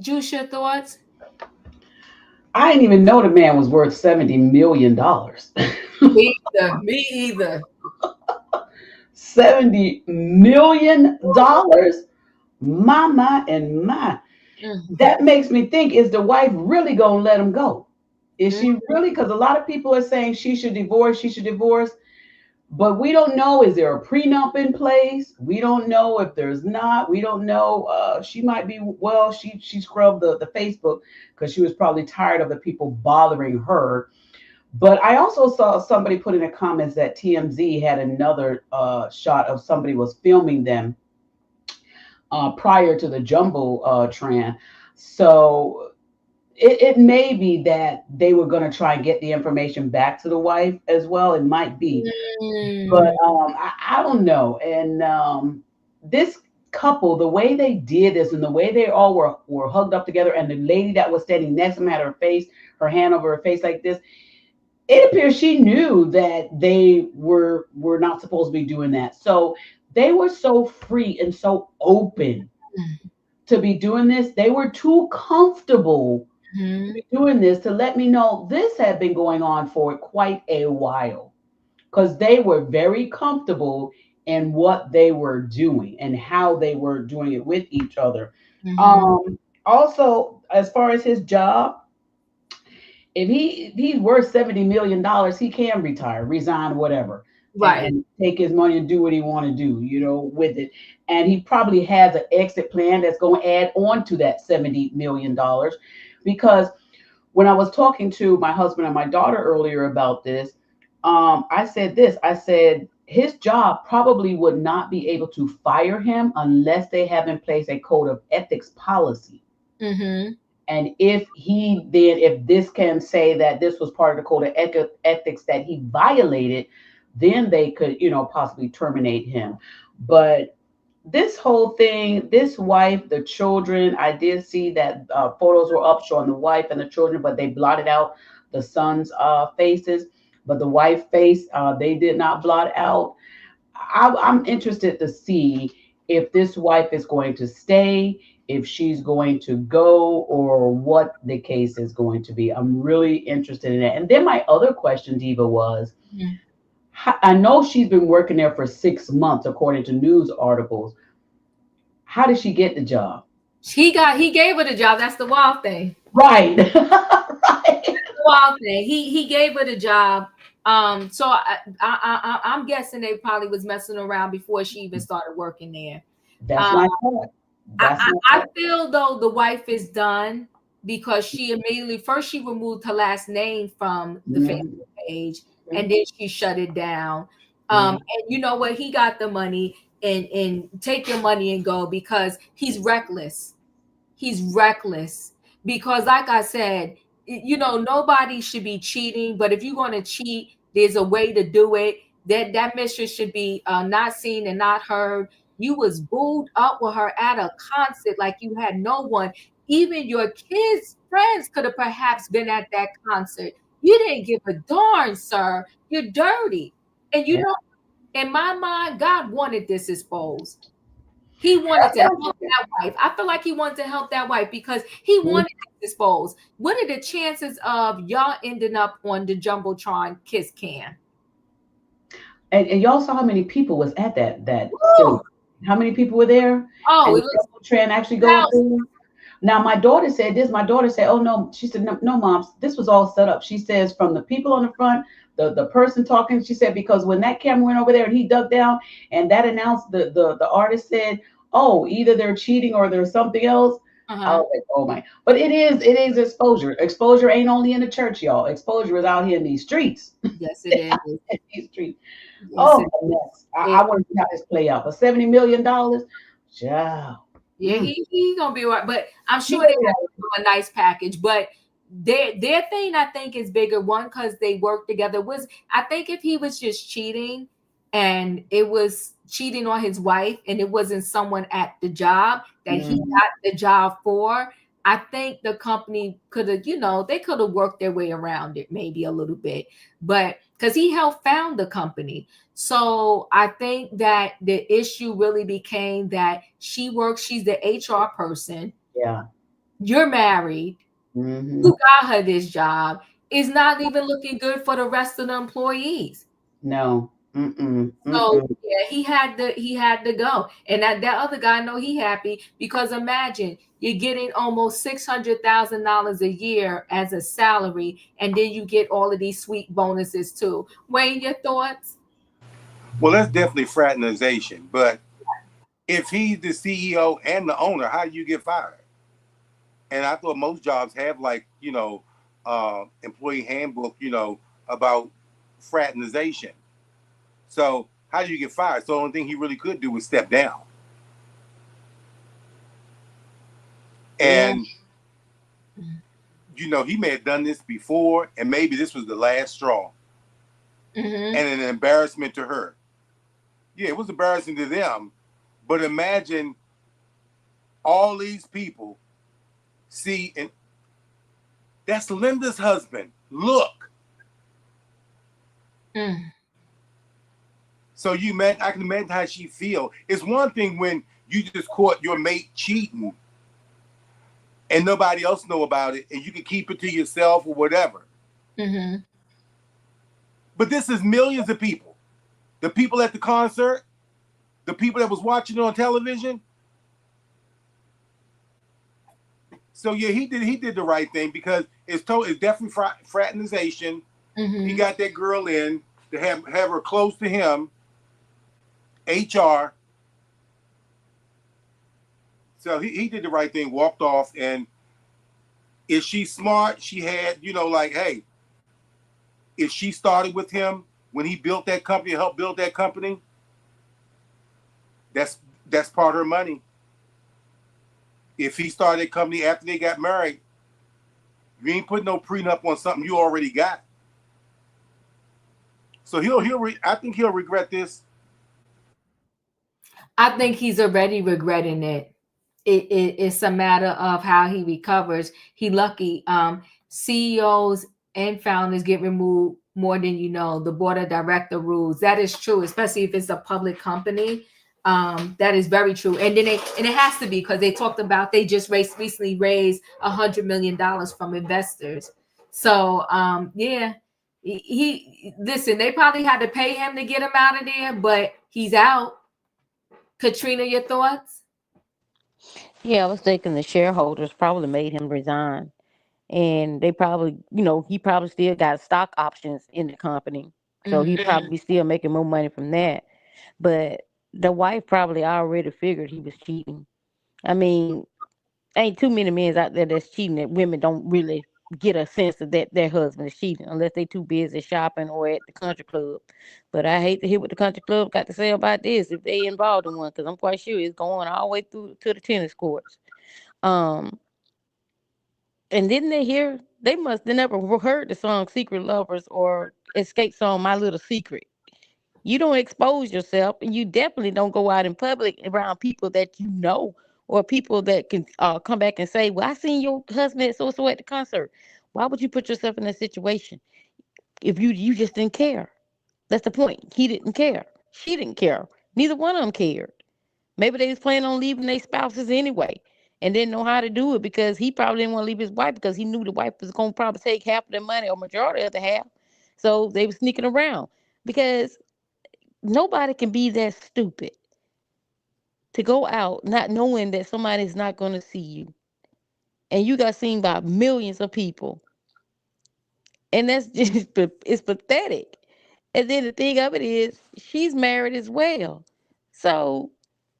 Juice, your thoughts? I didn't even know the man was worth $70 million. Me either. Me either. $70 million? My, and my. That makes me think, is the wife really going to let him go? Is she really? Because a lot of people are saying she should divorce. But we don't know. Is there a prenup in place? We don't know if there's not. We don't know. She might be, well, she scrubbed the Facebook because she was probably tired of the people bothering her. But I also saw somebody put in the comments that TMZ had another shot of somebody was filming them prior to the Jumbotron. So it may be that they were going to try and get the information back to the wife as well. It might be. But I don't know. And this couple, the way they did this and the way they all were hugged up together, and the lady that was standing next to him had her hand over her face like this, it appears she knew that they were not supposed to be doing that. So they were so free and so open to be doing this. They were too comfortable to be doing this to let me know this had been going on for quite a while, because they were very comfortable in what they were doing and how they were doing it with each other. Also, as far as his job, if he's worth $70 million, he can retire, resign, whatever. Right. And take his money and do what he want to do, with it. And he probably has an exit plan that's going to add on to that $70 million. Because when I was talking to my husband and my daughter earlier about this, I said his job probably would not be able to fire him unless they have in place a code of ethics policy. And if this can say that this was part of the code of ethics that he violated, then they could, possibly terminate him. But this whole thing, this wife, the children, I did see that photos were up showing the wife and the children, but they blotted out the son's faces. But the wife face, they did not blot out. I'm interested to see if this wife is going to stay, if she's going to go, or what the case is going to be. I'm really interested in that. And then my other question, Diva, was, I know she's been working there for 6 months, according to news articles. How did she get the job? He gave her the job. That's the wild thing. Right. Right. That's the wild thing. He gave her the job. So I'm guessing they probably was messing around before she even started working there. That's my thought. I feel though the wife is done, because she immediately first she removed her last name from the Facebook page, and then she shut it down. And you know what? He got the money, and take your money and go, because he's reckless. He's reckless because, like I said, nobody should be cheating. But if you're going to cheat, there's a way to do it. That mistress should be not seen and not heard. You was booed up with her at a concert like you had no one. Even your kids' friends could have perhaps been at that concert. You didn't give a darn, sir. You're dirty. And in my mind, God wanted this exposed. He wanted to help that wife. I feel like he wanted to help that wife because he wanted this exposed. What are the chances of y'all ending up on the Jumbotron kiss cam? And y'all saw how many people was at that stage. How many people were there? Oh, and the Jumbotron actually goes through. Now, my daughter said this. My daughter said, oh, no. She said, no, Mom, this was all set up. She says, from the people on the front, the person talking, she said, because when that camera went over there and he dug down and that announced, the artist said, oh, either they're cheating or there's something else. I was like, oh, my. But it is exposure. Exposure ain't only in the church, y'all. Exposure is out here in these streets. Yes, it is. In these streets. Yes, oh, mess. I want to see how this play out. But $70 million? Ciao. Yeah, he's gonna be all right, but I'm sure they have a nice package. But their thing, I think, is bigger. One, because they work together. I think if he was just cheating and it was cheating on his wife and it wasn't someone at the job that he got the job for, I think the company could have, they could have worked their way around it maybe a little bit. But because he helped found the company. So I think that the issue really became that she's the HR person. Yeah. You're married. Who got her this job is not even looking good for the rest of the employees. No. So yeah, he had to go. And that other guy, I know he happy because imagine you're getting almost $600,000 a year as a salary, and then you get all of these sweet bonuses too. Wayne, your thoughts? Well, that's definitely fraternization. But if he's the CEO and the owner, how do you get fired? And I thought most jobs have employee handbook, about fraternization. So how do you get fired? So the only thing he really could do was step down. And, he may have done this before, and maybe this was the last straw. And an embarrassment to her. Yeah, it was embarrassing to them. But imagine all these people see, and that's Linda's husband. Look. So I can imagine how she feel. It's one thing when you just caught your mate cheating and nobody else know about it and you can keep it to yourself or whatever. But this is millions of people. The people at the concert, the people that was watching it on television. So yeah, he did the right thing because it's definitely fraternization. He got that girl in to have her close to him. HR. So he did the right thing, walked off, and if she's smart, she had, hey, if she started with him when he built that company, helped build that company, that's part of her money. If he started a company after they got married, you ain't putting no prenup on something you already got. So I think he'll regret this. I think he's already regretting it. It's a matter of how he recovers. He lucky. CEOs and founders get removed more than the board of director rules. That is true, especially if it's a public company. That is very true. And then it has to be because they talked about they just recently raised $100 million from investors. So yeah, he listen. They probably had to pay him to get him out of there, but he's out. Katrina, your thoughts? Yeah, I was thinking the shareholders probably made him resign. And they probably, he probably still got stock options in the company. So he probably still making more money from that. But the wife probably already figured he was cheating. I mean, ain't too many men out there that's cheating that women don't really get a sense of that their husband is cheating unless they too busy shopping or at the country club. But I hate to hear what the country club got to say about this if they involved in one, because I'm quite sure it's going all the way through to the tennis courts. And didn't they hear? They must have never heard the song "Secret Lovers" or Escape song "My Little Secret." You don't expose yourself, and you definitely don't go out in public around people that you know or people that can come back and say, "Well, I seen your husband so at the concert." Why would you put yourself in that situation if you just didn't care? That's the point. He didn't care. She didn't care. Neither one of them cared. Maybe they was planning on leaving their spouses anyway and didn't know how to do it because he probably didn't want to leave his wife because he knew the wife was going to probably take half of their money or majority of the half. So they were sneaking around because nobody can be that stupid to go out not knowing that somebody's not going to see you. And you got seen by millions of people. And that's just, it's pathetic. And then the thing of it is, she's married as well. So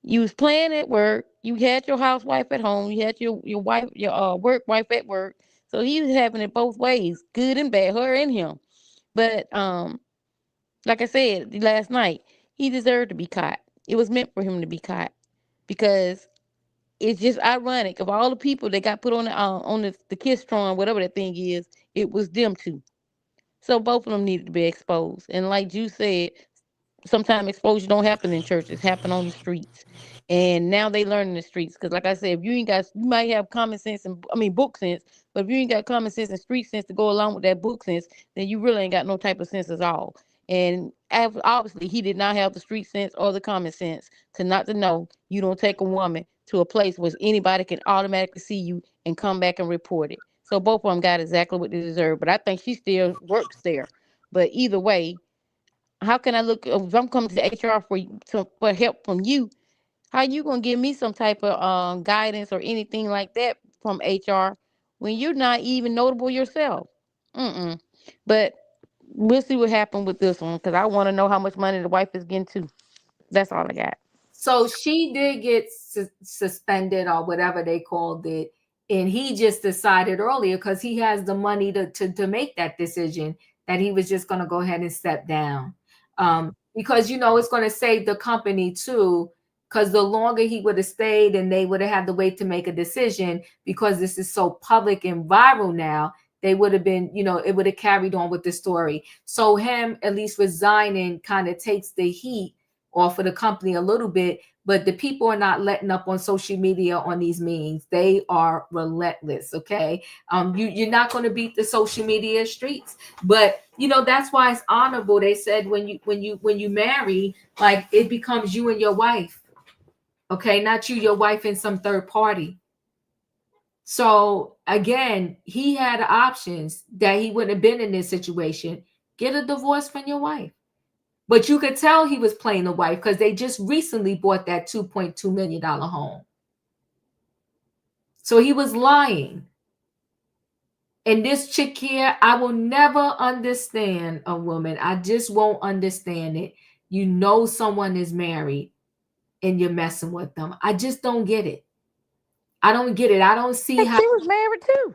you was playing at work. You had your housewife at home. You had your wife, your work wife at work. So he was having it both ways, good and bad, her and him. But like I said last night, he deserved to be caught. It was meant for him to be caught because it's just ironic of all the people that got put on the Kistron, whatever that thing is, it was them two. So both of them needed to be exposed. And like you said, sometimes exposure don't happen in churches, happen on the streets. And now they learn in the streets. Because like I said, if you ain't got, you might have common sense and book sense, but if you ain't got common sense and street sense to go along with that book sense, then you really ain't got no type of sense at all. And obviously he did not have the street sense or the common sense to not to know you don't take a woman to a place where anybody can automatically see you and come back and report it. So both of them got exactly what they deserve. But I think she still works there. But either way, how can I look if I'm coming to the HR for help from you? How you gonna give me some type of guidance or anything like that from HR when you're not even notable yourself? Mm-mm. But we'll see what happened with this one because I want to know how much money the wife is getting too. That's all I got. So she did get suspended or whatever they called it. And he just decided earlier, because he has the money to make that decision, that he was just going to go ahead and step down. Because, it's going to save the company too, because the longer he would have stayed and they would have had to wait to make a decision, because this is so public and viral now, they would have been, it would have carried on with the story. So him at least resigning kind of takes the heat off of the company a little bit, but the people are not letting up on social media on these memes. They are relentless. Okay. You're not going to beat the social media streets, but that's why it's honorable. They said when you marry, like, it becomes you and your wife. Okay. Not you, your wife, and some third party. So again, he had options that he wouldn't have been in this situation. Get a divorce from your wife. But you could tell he was playing the wife because they just recently bought that $2.2 million home. So he was lying. And this chick here, I will never understand a woman. I just won't understand it. Someone is married and you're messing with them. I just don't get it. I don't get it. I don't see how. She was married too.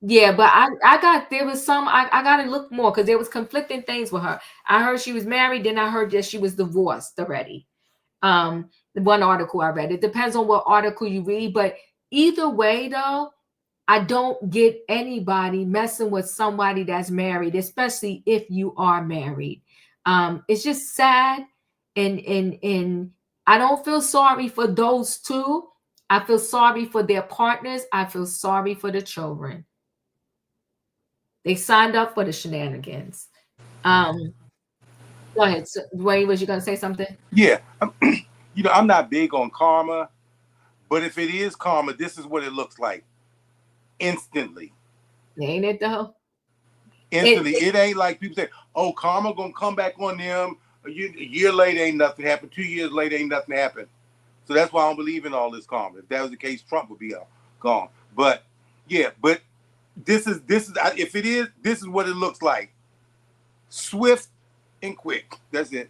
Yeah, but there was some, I got to look more because there was conflicting things with her. I heard she was married. Then I heard that she was divorced already. The one article I read, it depends on what article you read, but either way though, I don't get anybody messing with somebody that's married, especially if you are married. It's just sad. And I don't feel sorry for those two. I feel sorry for their partners. I feel sorry for the children. They signed up for the shenanigans. Go ahead. So, Dwayne, was you going to say something? Yeah. I'm not big on karma, but if it is karma, this is what it looks like. Instantly. Ain't it though? Instantly. It ain't like people say, oh, karma going to come back on them. A year later, ain't nothing happened. 2 years later, ain't nothing happened. So that's why I don't believe in all this karma. If that was the case, Trump would be gone. But yeah, this is if it is, this is what it looks like. Swift and quick. That's it.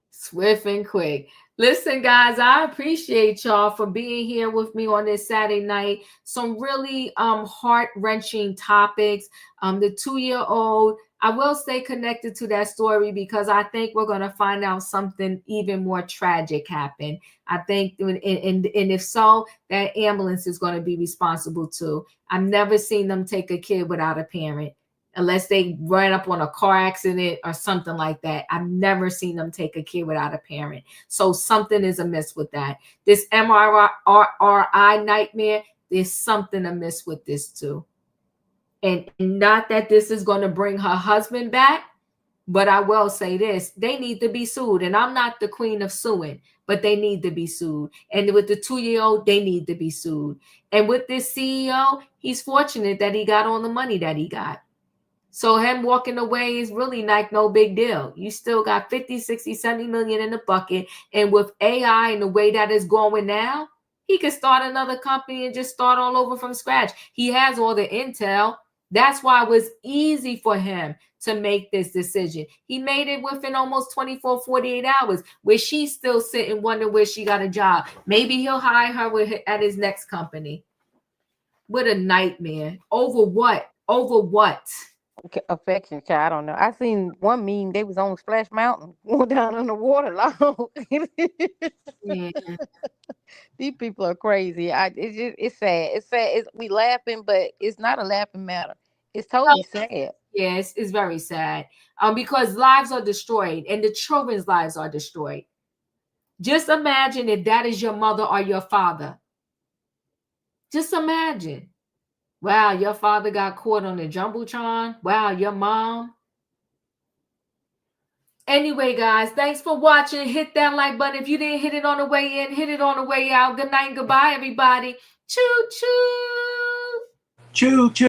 Swift and quick. Listen, guys, I appreciate y'all for being here with me on this Saturday night. Some really heart-wrenching topics. The 2-year-old, I will stay connected to that story because I think we're going to find out something even more tragic happened. I think, and if so, that ambulance is going to be responsible too. I've never seen them take a kid without a parent. Unless they ran up on a car accident or something like that. I've never seen them take a kid without a parent. So something is amiss with that. This MRI nightmare, there's something amiss with this too. And not that this is going to bring her husband back, but I will say this, they need to be sued. And I'm not the queen of suing, but they need to be sued. And with the 2-year-old, they need to be sued. And with this CEO, he's fortunate that he got all the money that he got. So him walking away is really like no big deal. You still got 50, 60, 70 million in the bucket. And with AI and the way that is going now, he could start another company and just start all over from scratch. He has all the intel. That's why it was easy for him to make this decision. He made it within almost 24, 48 hours, where she's still sitting wondering where she got a job. Maybe he'll hire her at his next company. What a nightmare. Over what? Over what? affection, child. I don't know. I seen one meme. They was on Splash Mountain, going down in the water. These people are crazy. It's sad. It's sad. We laughing, but it's not a laughing matter. It's totally sad. Yes, it's very sad. Because lives are destroyed and the children's lives are destroyed. Just imagine if that is your mother or your father. Just imagine. Wow, your father got caught on the Jumbotron. Wow, your mom. Anyway, guys, thanks for watching. Hit that like button. If you didn't hit it on the way in, hit it on the way out. Good night and goodbye, everybody. Choo choo. Choo choo.